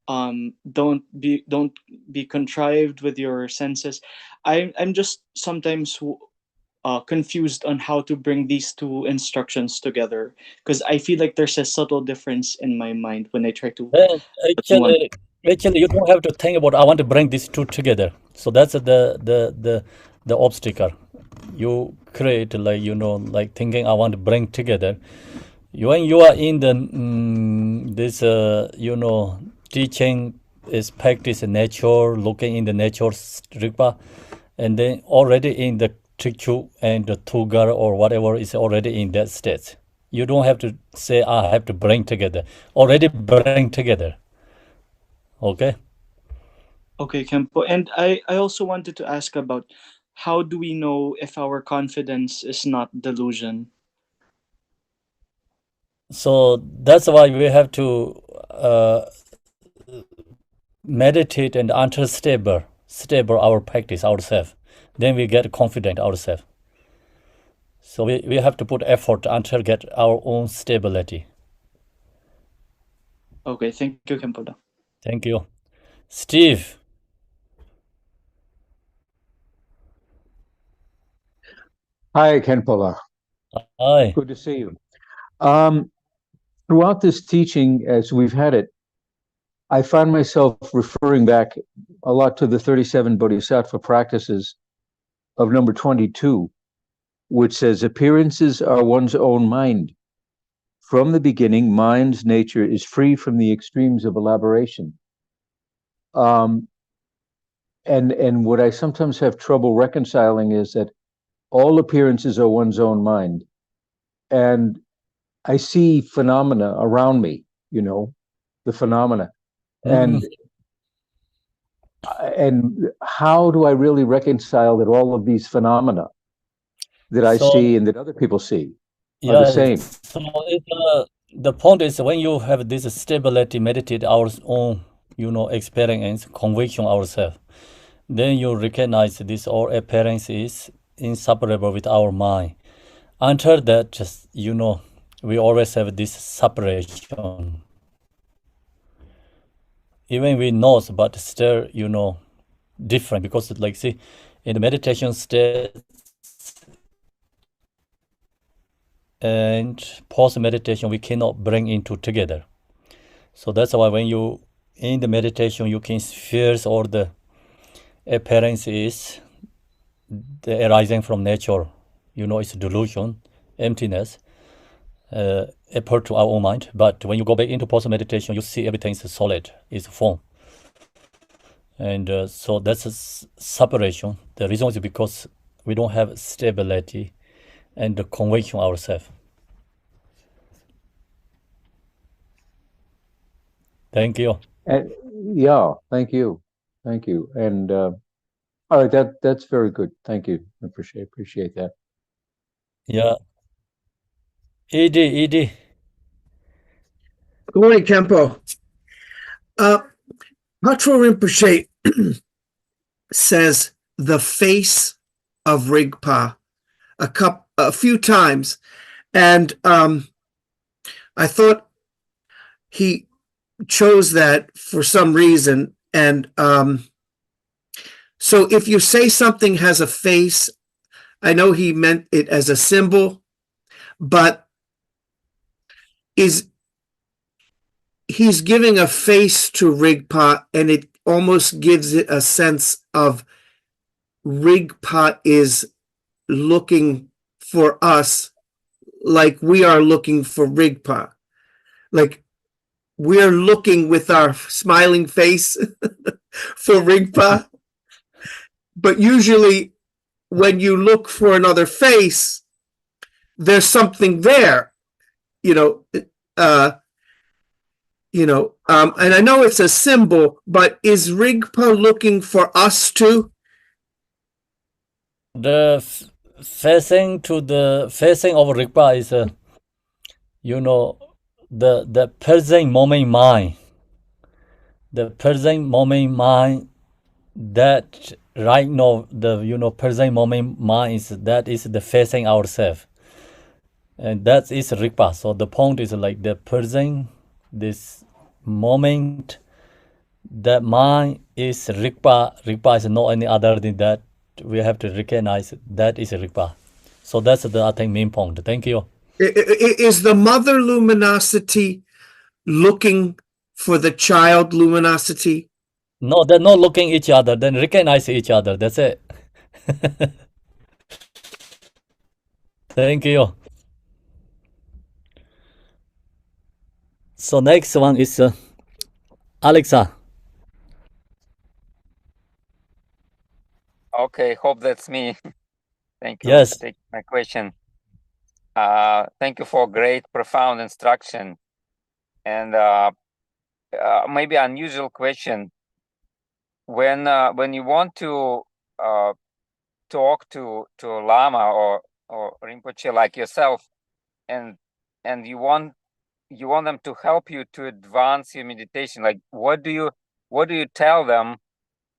Don't be contrived with your senses. I'm just sometimes confused on how to bring these two instructions together because I feel like there's a subtle difference in my mind when I try to Then do one. actually, you don't have to think about I want to bring these two together. So that's the obstacle. You create like like thinking I want to bring together. When you are in the this teaching is practice nature, looking in the nature ripa, and then already in the Trichu and the Tugar or whatever is already in that state. You don't have to say I have to bring together. Already bring together. Okay. Okay, Kempo. And I also wanted to ask about how do we know if our confidence is not delusion? So that's why we have to meditate and stable our practice ourselves. Then we get confident ourselves. So we have to put effort until get our own stability. Okay, thank you, Kempo. Thank you. Steve. Hi, Khenpo. Hi. Good to see you. Throughout this teaching, as we've had it, I find myself referring back a lot to the 37 Bodhisattva practices of number 22, which says, appearances are one's own mind. From the beginning, mind's nature is free from the extremes of elaboration. And what I sometimes have trouble reconciling is that all appearances are one's own mind. And I see phenomena around me, the phenomena. And how do I really reconcile that all of these phenomena that I see and that other people see are the same? So the point is when you have this stability, meditate our own, experience, conviction ourselves, then you recognize this all appearance is inseparable with our mind. Until that, just we always have this separation. Even we know, but still, different because, like, see, in the meditation state and post meditation, we cannot bring into together. So that's why when you in the meditation, you can feel all the appearances arising from nature. It's delusion, emptiness. Apart to our own mind, but when you go back into post meditation, you see everything is solid, is form, and so that's a separation. The reason is because we don't have stability and the conviction ourselves. Thank you. Yeah, thank you, and all right, that's very good. Thank you. I appreciate that. Yeah. Ed. Good morning, Khenpo. Patrol Rinpoche says the face of Rigpa a few times, and I thought he chose that for some reason. And so if you say something has a face, I know he meant it as a symbol, but he's giving a face to Rigpa, and it almost gives it a sense of Rigpa is looking for us like we are looking for Rigpa. Like we're looking with our smiling face for Rigpa. But usually when you look for another face, there's something there, and I know it's a symbol, but is Rigpa looking for us too? The facing of Rigpa is, the present moment mind. The present moment mind, that right now, the present moment mind is the facing ourselves. And that is Rigpa. So the point is like the present, this moment, that mind is Rigpa. Rigpa is not any other than that. We have to recognize that is Rigpa. So that's the, I think, main point. Thank you. Is the mother luminosity looking for the child luminosity? No, they're not looking each other. Then recognize each other. That's it. Thank you. So next one is Alexa. Okay, hope that's me. Thank you Yes. for taking my question. Thank you for great, profound instruction. And maybe unusual question. When you want to talk to Lama or Rinpoche like yourself, and you want them to help you to advance your meditation, like what do you tell them?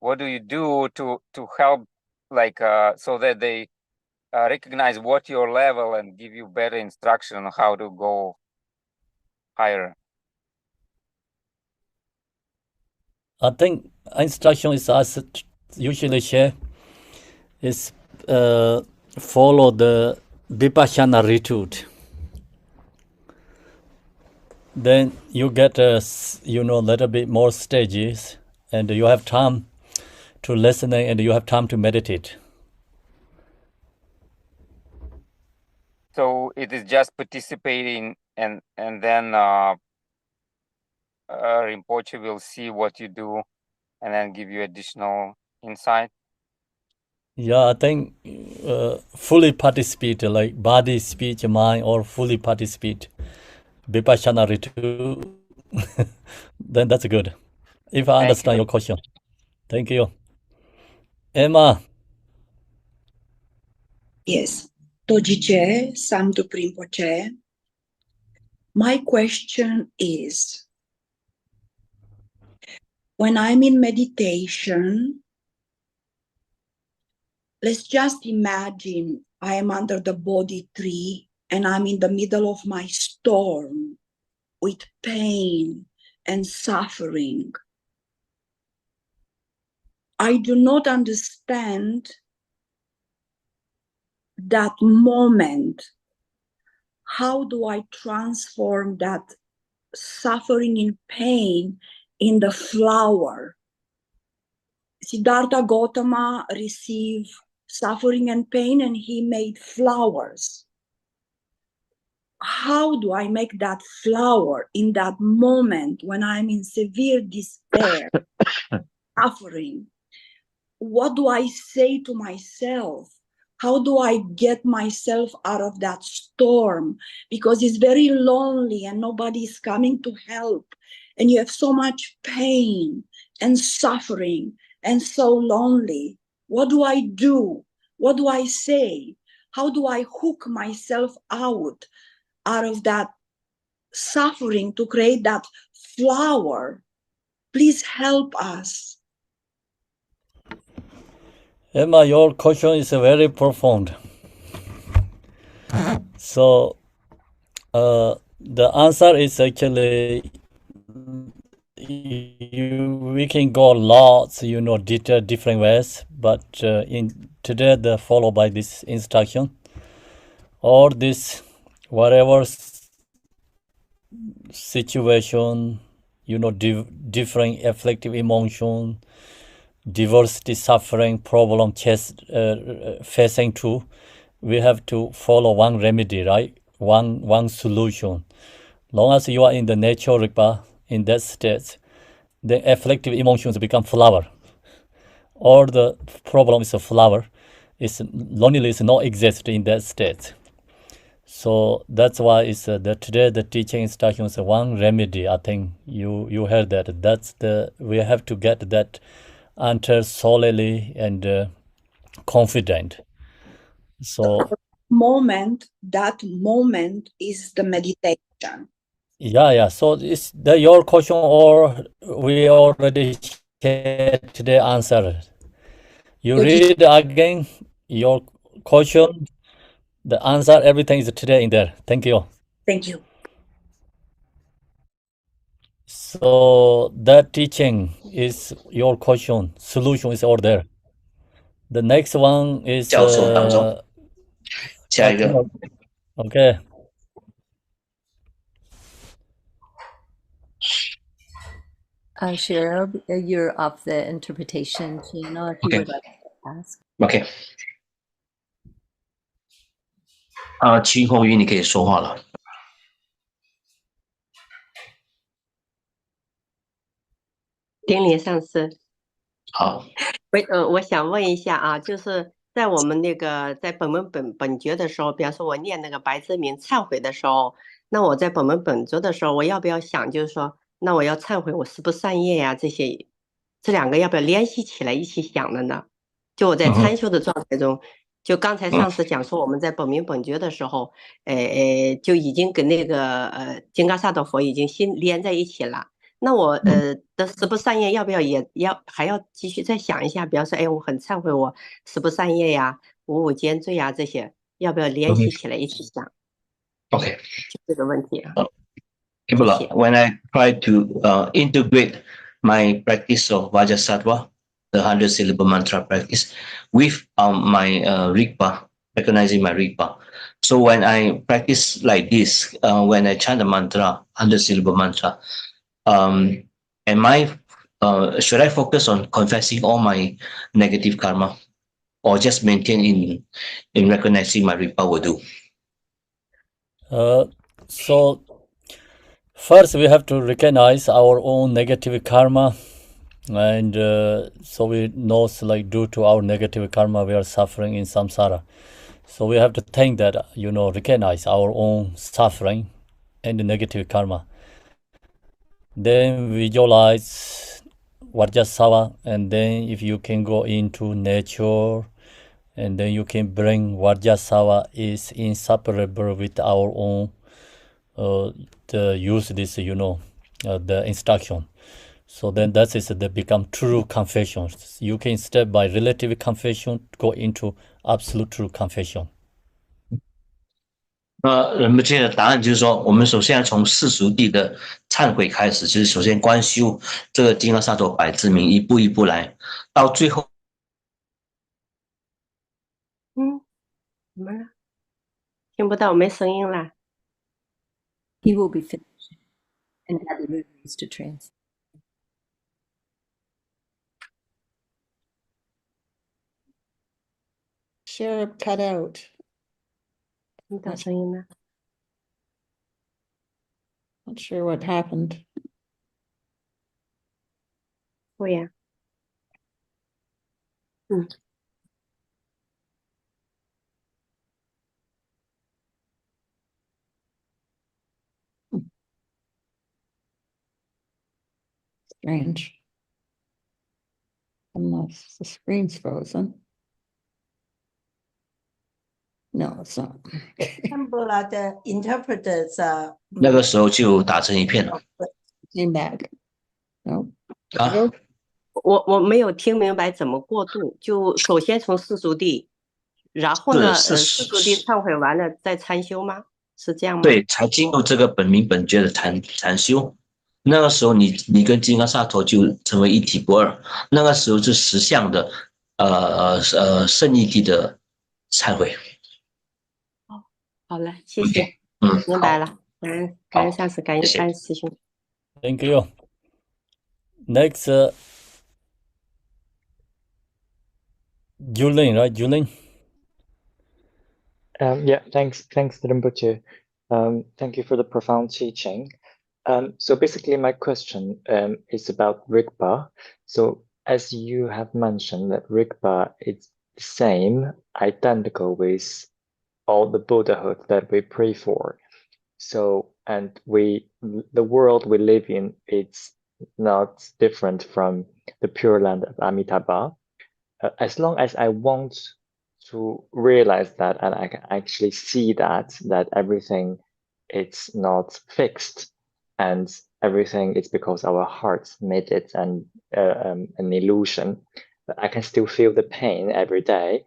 What do you do to help, like so that they recognize what your level and give you better instruction on how to go higher? I think instruction is as usually share is follow the Vipassana retreat. Then you get a little bit more stages, and you have time to listen, and you have time to meditate. So it is just participating, and then Rinpoche will see what you do, and then give you additional insight. Yeah, I think fully participate, like body, speech, mind, or fully participate Vipassana retreat. Then that's good. If I understand your question. Thank you. Emma. Yes. Khenpo Samdup Rinpoche. My question is, when I'm in meditation, let's just imagine I am under the Bodhi tree and I'm in the middle of my storm with pain and suffering. I do not understand that moment. How do I transform that suffering and pain in the flower? Siddhartha Gautama received suffering and pain and he made flowers. How do I make that flower in that moment when I'm in severe despair, suffering? What do I say to myself? How do I get myself out of that storm? Because it's very lonely and nobody is coming to help. And you have so much pain and suffering and so lonely. What do I do? What do I say? How do I hook myself out of that suffering to create that flower? Please help us. Emma, your question is very profound. So, the answer is actually we can go lots, different ways. But in today, the followed by this instruction, or this whatever situation, different afflictive emotion, diversity, suffering, problem, facing too, we have to follow one remedy, right? One solution. Long as you are in the natural Rigpa, in that state, the afflictive emotions become flower. Or the problem is a flower. Loneliness not exist in that state. So that's why it's today the teaching instruction is one remedy. I think you heard that. We have to get that answer solidly and confident. So that moment is the meditation. yeah. So is that your question, or we already get the answer? You read again your question, the answer, everything is today in there. Thank you. Thank you. So that teaching is your question. Solution is all there. The next one is 教授当中，下一个 okay. Cheryl, you're off the interpretation channel if you Okay. would like to ask. OK。秦红宇，你可以说话了。顶礼上师，好，我想问一下啊，就是在我们那个在本觉的时候，比方说我念那个白之名忏悔的时候，那我在本觉的时候，我要不要想，就是说，那我要忏悔我十不善业呀，这两个要不要联系起来一起想的呢？就我在参修的状态中，就刚才上次讲说我们在本觉的时候，就已经跟那个金刚萨埵佛已经心连在一起了。那我的十不善业要不要还要继续再想一下？比方说，我很忏悔我十不善业呀、五间罪呀这些，要不要联系起来一起想？ OK， 就这个问题啊。When I try to integrate my practice of Vajrasattva, the 100 syllable mantra practice, with my Rigpa, recognizing my Rigpa. So when I practice like this, when I chant the mantra, 100 syllable mantra, should I focus on confessing all my negative karma, or just maintain in recognizing my Rigpa will do? So first we have to recognize our own negative karma, and so we know, like, due to our negative karma we are suffering in samsara. So we have to think that, recognize our own suffering and the negative karma. Then visualize Vajrasattva, and then if you can go into nature, and then you can bring Vajrasattva is inseparable with our own use this, the instruction. So then that is the become true confession. You can step by relative confession go into absolute true confession. 仁波切的答案就是说，我们首先要从世俗谛的忏悔开始，就是首先观修这个金刚萨埵百字明，一步一步来，到最后。怎么了？听不到，没声音了。He will be finished and have the movies to translate. Sure, cut out. 听到声音了。Not sure what happened. 会呀。Strange. Unless the screen's frozen. No, it's not. Khenpo, the interpreters 那个时候就打成一片了。 came back. No. 啊，我没有听明白怎么过渡，就首先从世俗谛，然后呢，世俗谛忏悔完了再参修吗？是这样吗？对，才进入这个本名本觉的禅修。那个时候你跟金刚萨埵就成为一体不二，那个时候是实相的圣义谛的忏悔。好了，谢谢，明白了，感恩上师，感恩师兄。Thank you. Next, Julin, right? Julin. Yeah, thanks, Rinpoche. Thank you for the profound teaching. So basically, my question is about Rigpa. So as you have mentioned that Rigpa is the same, identical with all the Buddhahood that we pray for. So, and the world we live in, it's not different from the Pure Land of Amitabha. As long as I want to realize that and I can actually see that everything it's not fixed and everything is because our hearts made it an illusion, but I can still feel the pain every day,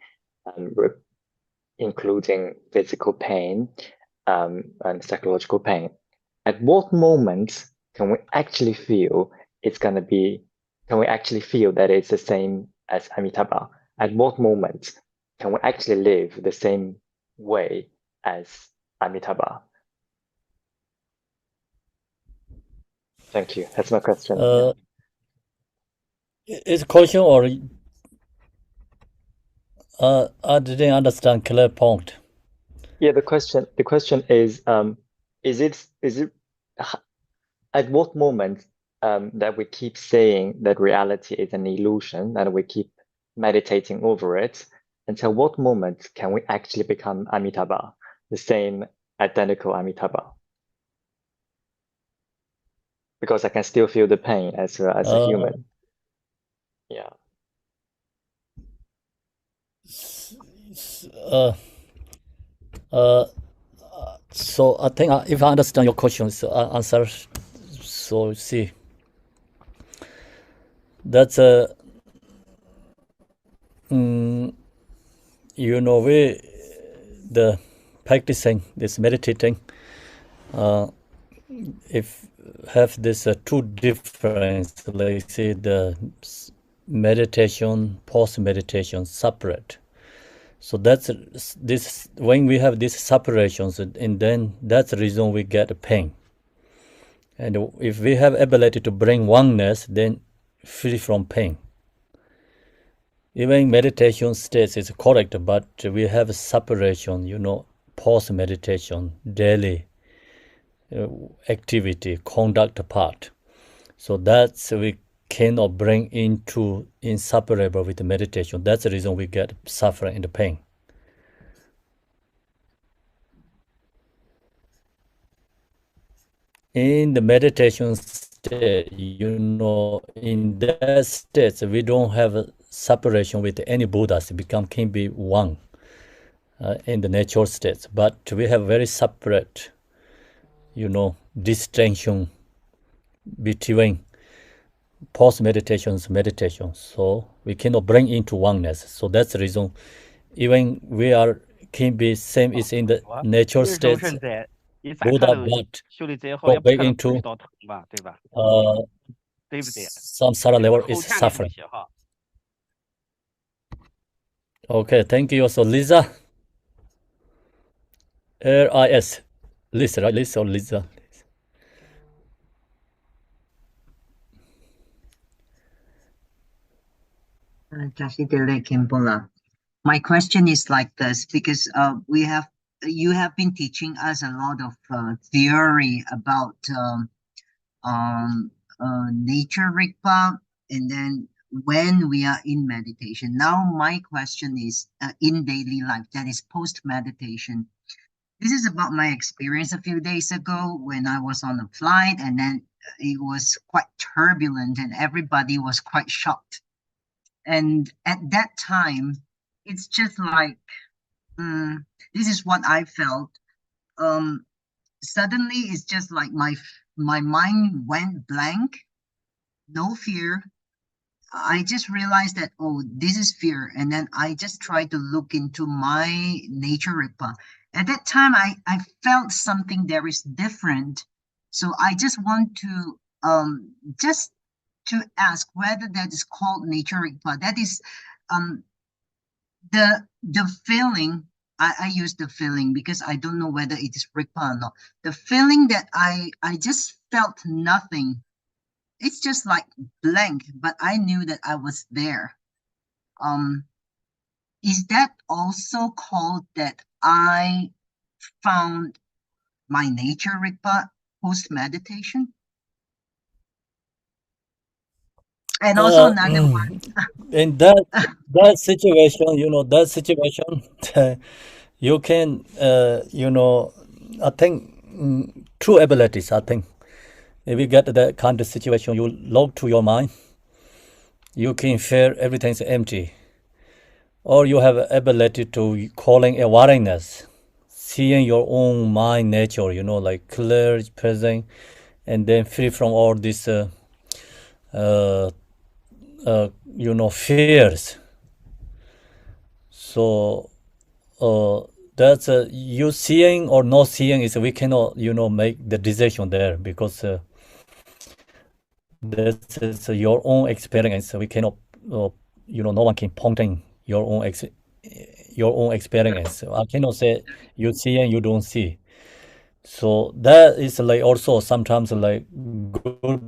including physical pain and psychological pain. At what moment can we actually feel can we actually feel that it's the same as Amitabha? At what moment can we actually live the same way as Amitabha? Thank you. That's my question. Is question or I didn't understand clear point. Yeah, the question is it at what moment that we keep saying that reality is an illusion and we keep meditating over it, until what moment can we actually become Amitabha, the same identical Amitabha? Because I can still feel the pain as a human. Yeah. So I think if I understand your question, so I answer. So see, that's a you know, we the practicing this meditating if have this two difference, like say the meditation, post meditation separate. So that's this when we have these separations, and then that's the reason we get pain. And if we have ability to bring oneness, then free from pain. Even meditation states is correct, but we have a separation, you know, post meditation, daily activity, conduct part. So that's we cannot bring into inseparable with the meditation. That's the reason we get suffering and pain. In the meditation state, you know, in that state, we don't have a separation with any Buddhas. Can be one in the natural states. But we have very separate, you know, distinction between post-meditations, meditation. So we cannot bring into oneness. So that's the reason even we can be same is in the natural states. Buddha, but go back into samsara level is suffering. Okay, thank you. So Lisa, L-I-S, Lisa, right? Lisa or Lisa? My question is like this because you have been teaching us a lot of theory about nature Rigpa, and then when we are in meditation. Now my question is in daily life, that is post meditation. This is about my experience a few days ago when I was on a flight, and then it was quite turbulent and everybody was quite shocked. And at that time, it's just like, this is what I felt. Suddenly, it's just like my mind went blank, no fear. I just realized that, oh, this is fear. And then I just tried to look into my nature Rigpa. At that time, I felt something there is different. So I just want to just to ask whether that is called nature Rigpa. That is the feeling. I use the feeling because I don't know whether it is Rigpa or not. The feeling that I just felt nothing. It's just like blank, but I knew that I was there. Is that also called that I found my nature Rigpa post meditation? And also another one. In that situation, that situation, you can, I think true abilities. I think if you get that kind of situation, you look to your mind. You can feel everything's empty, or you have ability to calling awareness, seeing your own mind nature. Like clear, present, and then free from all this. Fears. So that's you seeing or not seeing is we cannot make the decision there because this is your own experience. We cannot no one can pointing your own experience. I cannot say you see and you don't see. So that is like also sometimes like good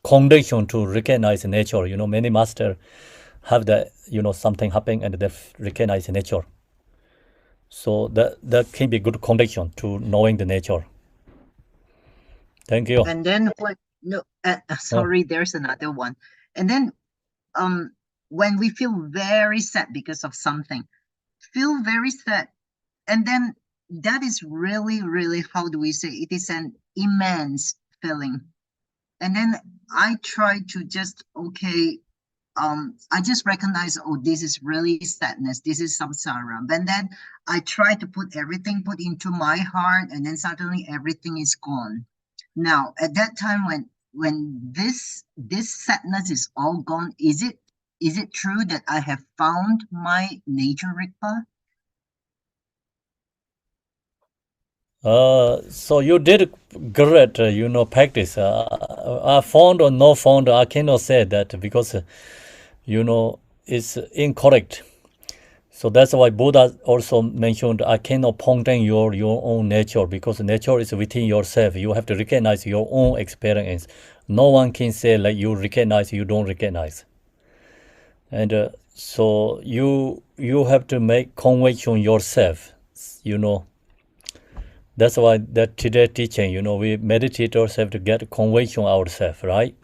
condition to recognize nature. Many master have that something happen and they recognize nature. So that can be good condition to knowing the nature. Thank you. And then what? No, sorry. There's another one. And then when we feel very sad because of something, feel very sad, and then that is really, really, how do we say, it is an immense feeling. And then I try to just, okay, I just recognize, oh, this is really sadness, this is samsara. But then I try to put everything put into my heart, and then suddenly everything is gone. Now at that time when this sadness is all gone, is it true that I have found my nature Rigpa? So you did great, practice. I found or no found, I cannot say that because, it's incorrect. So that's why Buddha also mentioned, I cannot point your own nature because nature is within yourself. You have to recognize your own experience. No one can say like you recognize, you don't recognize. And so you have to make conviction yourself, That's why that today teaching, we meditators have to get conviction ourselves, right?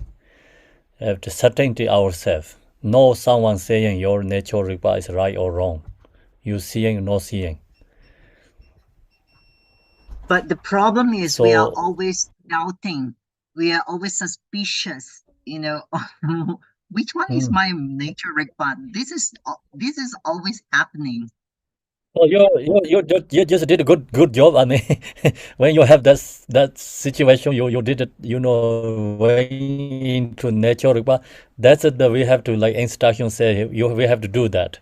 Have to certainty ourselves. No someone saying your nature Rigpa is right or wrong. You seeing, not seeing. But the problem is we are always doubting. We are always suspicious, which one is my nature Rigpa? This is always happening. Well, you just did a good job. I mean, when you have that situation, you did it, way into nature Rigpa. That's it. That we have to like instruction say we have to do that.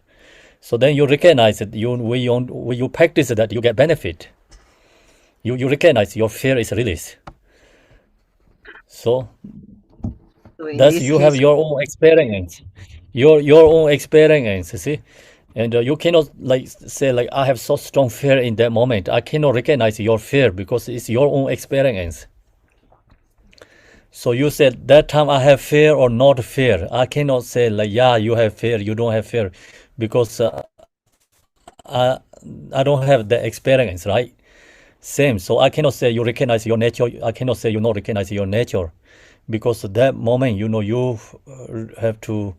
So then you recognize it. You practice that, you get benefit. You recognize your fear is released. So that's you have your own experience, your own experience. See. And you cannot like say like I have so strong fear in that moment. I cannot recognize your fear because it's your own experience. So you said that time I have fear or not fear. I cannot say like yeah you have fear, you don't have fear, because I don't have the experience, right? Same. So I cannot say you recognize your nature. I cannot say you not recognize your nature, because at that moment you have to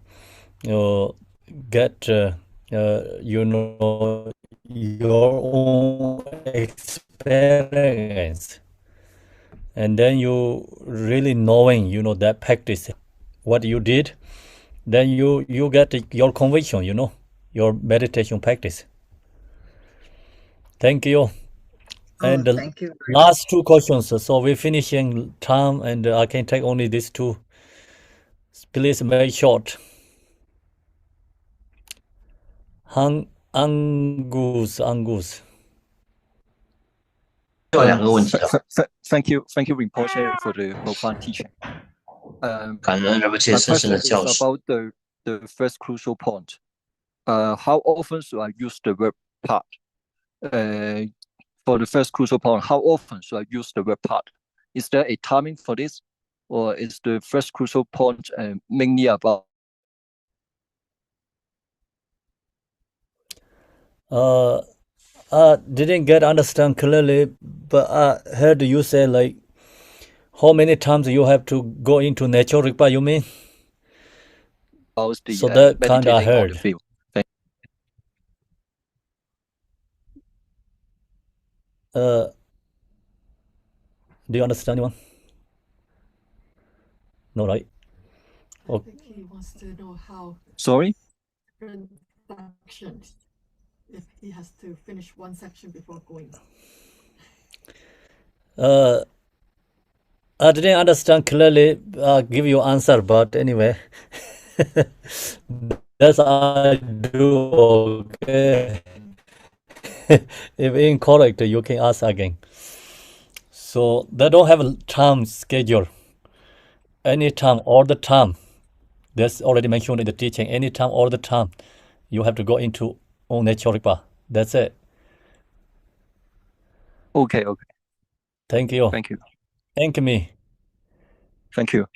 get. Your own experience, and then you really knowing that practice what you did, then you get your conviction, your meditation practice. Thank you. And thank you. Last two questions, so we're finishing time, and I can take only these two. Please make short. Angus. Thank you, Rinpoche, for the profound teaching. My 感恩仁波切深深 question 的 is 教示。 about the first crucial point. How often should I use the verb part? For the first crucial point, how often should I use the verb part? Is there a timing for this, or is the first crucial point mainly about? Didn't understand clearly, but I heard you say like how many times you have to go into natural Rigpa, you mean? So that kind I heard. Do you understand anyone? No, right? Okay. I think he wants to know how. Sorry? Different sections. If he has to finish one section before going. I didn't understand clearly. I'll give you answer, but anyway. That's I do, okay. If incorrect, you can ask again. So they don't have a time schedule. Anytime, all the time. That's already mentioned in the teaching. Anytime, all the time, you have to go into own natural Rigpa. That's it. Okay. Thank you. Thank me. Thank you.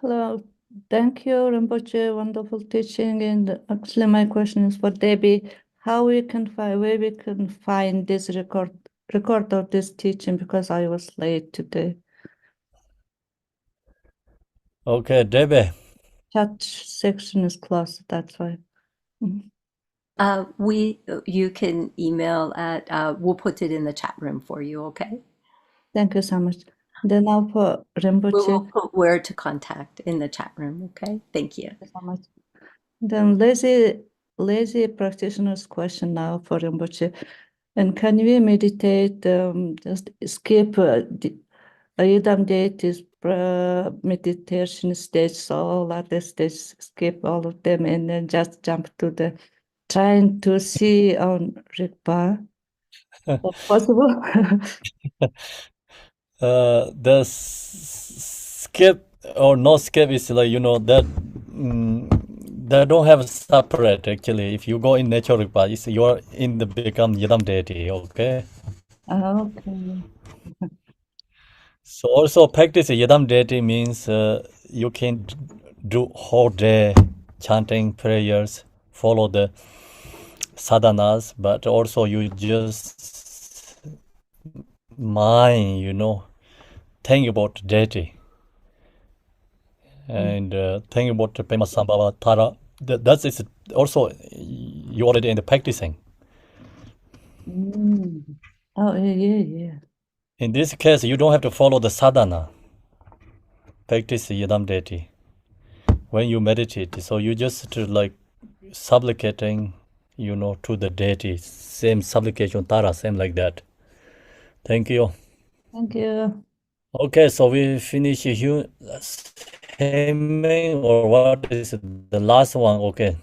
Hello. Thank you, Rinpoche. Wonderful teaching. And actually, my question is for Debbie. How we can find where we can find this record of this teaching, because I was late today. Okay, Debbie. Chat section is closed. That's why. You can email at we'll put it in the chat room for you, okay? Thank you so much. Then now for Rinpoche. We'll put where to contact in the chat room, okay? Thank you. Thank you so much. Then lazy practitioner's question now for Rinpoche. And can we meditate, just skip the Ayudam deities meditation stage, all other stages, skip all of them, and then just jump to the trying to see on Rigpa. That's possible? The skip or no skip is like, that they don't have separate actually. If you go in natural Rigpa, you're in the become Yidam deity, okay? Okay. So also practice Yidam deity means you can do whole day chanting prayers, follow the sadhanas, but also you just mind, think about deity and think about the Pema Sambhava Tara. That is also you already in the practicing. Oh, yeah. In this case, you don't have to follow the sadhana. Practice Yidam deity when you meditate. So you just like supplicating, to the deity. Same supplication, Tara, same like that. Thank you. Thank you. Okay, so we finish here. Or what is the last one? Okay.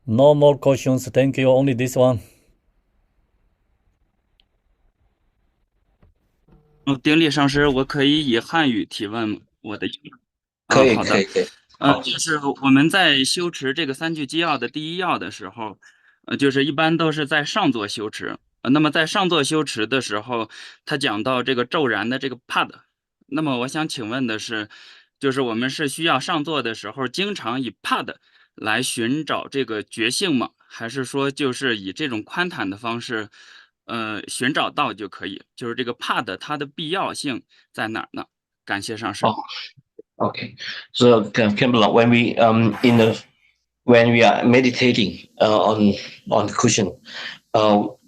No more questions. Thank you. Only this one. 丁力上师，我可以以汉语提问我的。可以。好的。就是我们在修持这个三句基要的第一要的时候，就是一般都是在上座修持。那么在上座修持的时候，他讲到这个骤然的这个 pad。那么我想请问的是，就是我们是需要上座的时候经常以 pad 来寻找这个觉性吗？还是说就是以这种宽坦的方式？寻找到就可以，就是这个 pad 它的必要性在哪儿呢？感谢上师。Okay, so Khenpo, when we are meditating on cushion,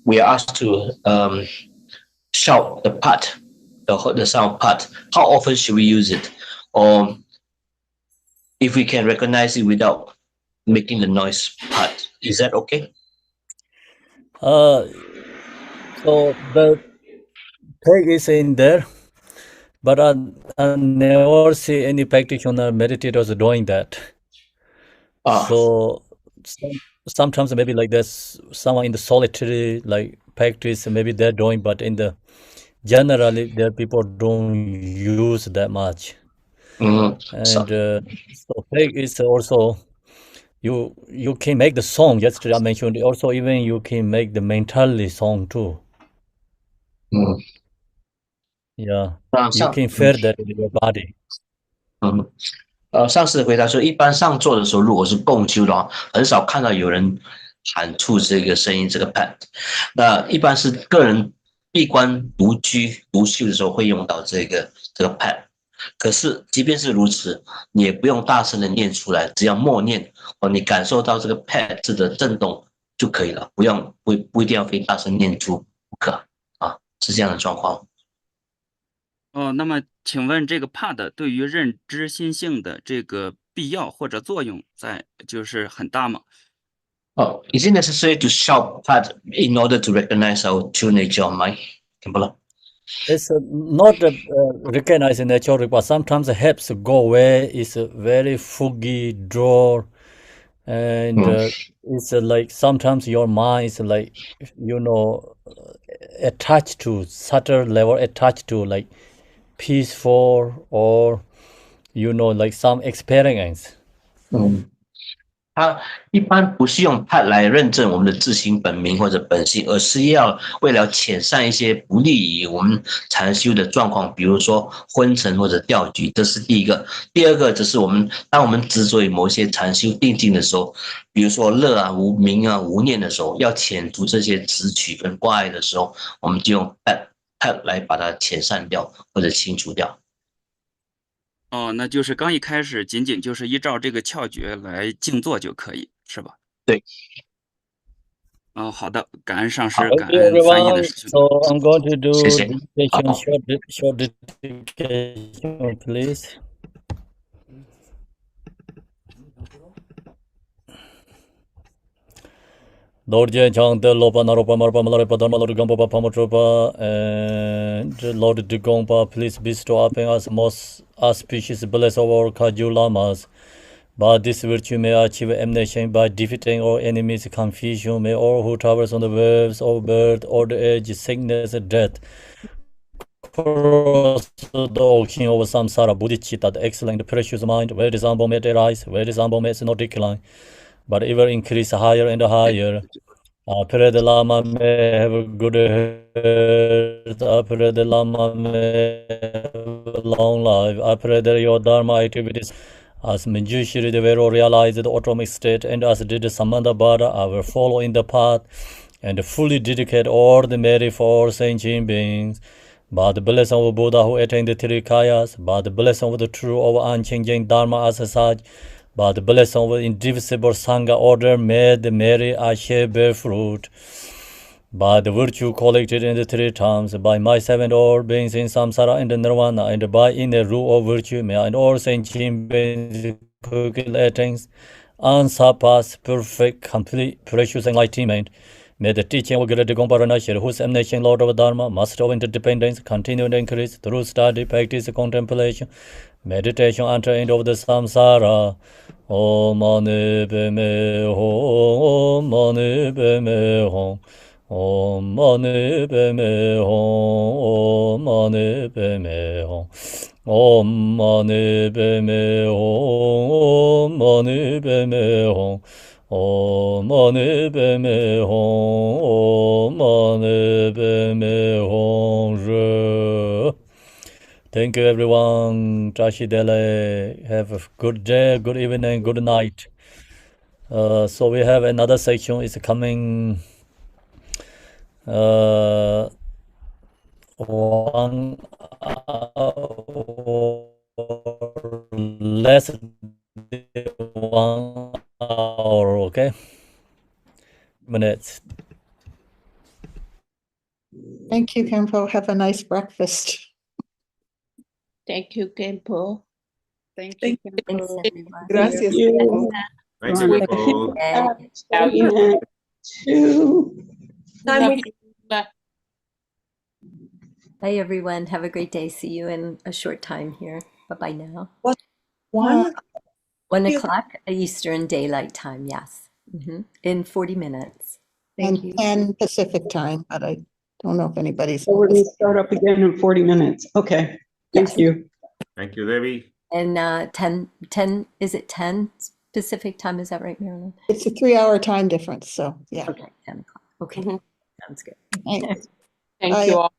we are asked to shout the pad, the sound pad. How often should we use it, or if we can recognize it without making the noise pad, is that okay? So the tag is in there, but I never see any practitioner meditators doing that. So sometimes maybe like there's someone in the solitary like practice, maybe they're doing, but in the generally there people don't use that much. And so is also you can make the song. Yesterday I mentioned also even you can make the mentally song too. Yeah, you can feel that in your body. 上次回答说，一般上座的时候，如果是共修的话，很少看到有人喊出这个声音，这个 pad。那一般是个人闭关独居独修的时候会用到这个 pad。可是即便是如此，你也不用大声的念出来，只要默念哦，你感受到这个 pad 的震动就可以了，不一定要非大声念出不可啊，是这样的状况。哦，那么请问这个 pad 对于认知心性的这个必要或者作用就是很大吗？ Oh, is it necessary to shout pad in order to recognize our true nature of mind? It's not recognizing nature, but sometimes it helps go away. It's a very foggy draw, and it's like sometimes your mind is like attached to subtle level, attached to like peaceful or like some experience. 它一般不是用 pad 来认证我们的自性本名或者本性，而是要为了遣散一些不利于我们禅修的状况，比如说昏沉或者掉举，这是第一个。第二个就是当我们执着于某些禅修定境的时候，比如说乐啊、无明啊、无念的时候，要遣除这些执取跟挂碍的时候，我们就用 pad 来把它遣散掉或者清除掉。哦，那就是刚一开始仅仅就是依照这个窍诀来静坐就可以，是吧？对。哦，好的，感恩上师， Thank 感 you 恩翻译的 everyone. 师兄。 So I'm going to do 谢谢。 dedication, short dedication, please. Lord Jang the Lopa Naropa Marpa Malarepa Dharma Lord Gampa Pamatropa and Lord Dugompa, please bestow upon us most auspicious bless of our Kaju Lamas. By this virtue may achieve emanation by defeating all enemies, confusion. May all who travels on the waves of birth, old age, sickness, death, cross the ocean of samsara, bodhicitta, the excellent precious mind, where the Zambom may arise, where the Zambom may not decline, but ever increase higher and higher. I pray the Lama may have a good health. I pray the Lama may have a long life. I pray that your Dharma activities as Manjushri the Vero realized the automic state, and as did Samandabhara, I will follow in the path and fully dedicate all the merit for all sentient beings. By the blessing of Buddha who attained the three kayas, by the blessing of the true of unchanging Dharma as such, by the blessing of indivisible Sangha order, may the merit I share bear fruit. By the virtue collected in the three times, by myself and all beings in samsara and nirvana, and by inner rule of virtue, may I and all sentient beings attains unsurpassed, perfect, complete, precious enlightenment. May the teaching of Great Gompa, whose emanation Lord of Dharma, Master of Interdependence, continue and increase through study, practice, contemplation, meditation, until end of the samsara. Om Mani Padme Hum, Om Mani Padme Hum, Om Mani Padme Hum, Om Mani Padme Hum, Om Mani Padme Hum, Om Mani Padme Hum, Om Mani Padme Hum, Om Mani Padme Hum. Thank you, everyone. Tashi Dele. Have a good day, good evening, good night. So we have another section. It's coming 1 hour, less than 1 hour. Okay, minutes. Thank you, Khenpo. Have a nice breakfast. Thank you, Khenpo. Thank you. Thanks, everyone. Gracias. Thanks, Khenpo. everyone. Love you. Bye, everyone. Have a great day. See you in a short time here. Bye-bye now. What? 1 o'clock Eastern Daylight Time, yes. In 40 minutes. And 10 Pacific time, but I don't know if anybody's. So we're going to start up again in 40 minutes. Okay. Thank you. Thank you, Debbie. And 10, is it 10 Pacific time? Is that right, Marilyn? It's a 3-hour time difference, so yeah. Okay, 10 o'clock. Okay, sounds good. Thanks. Thank you all.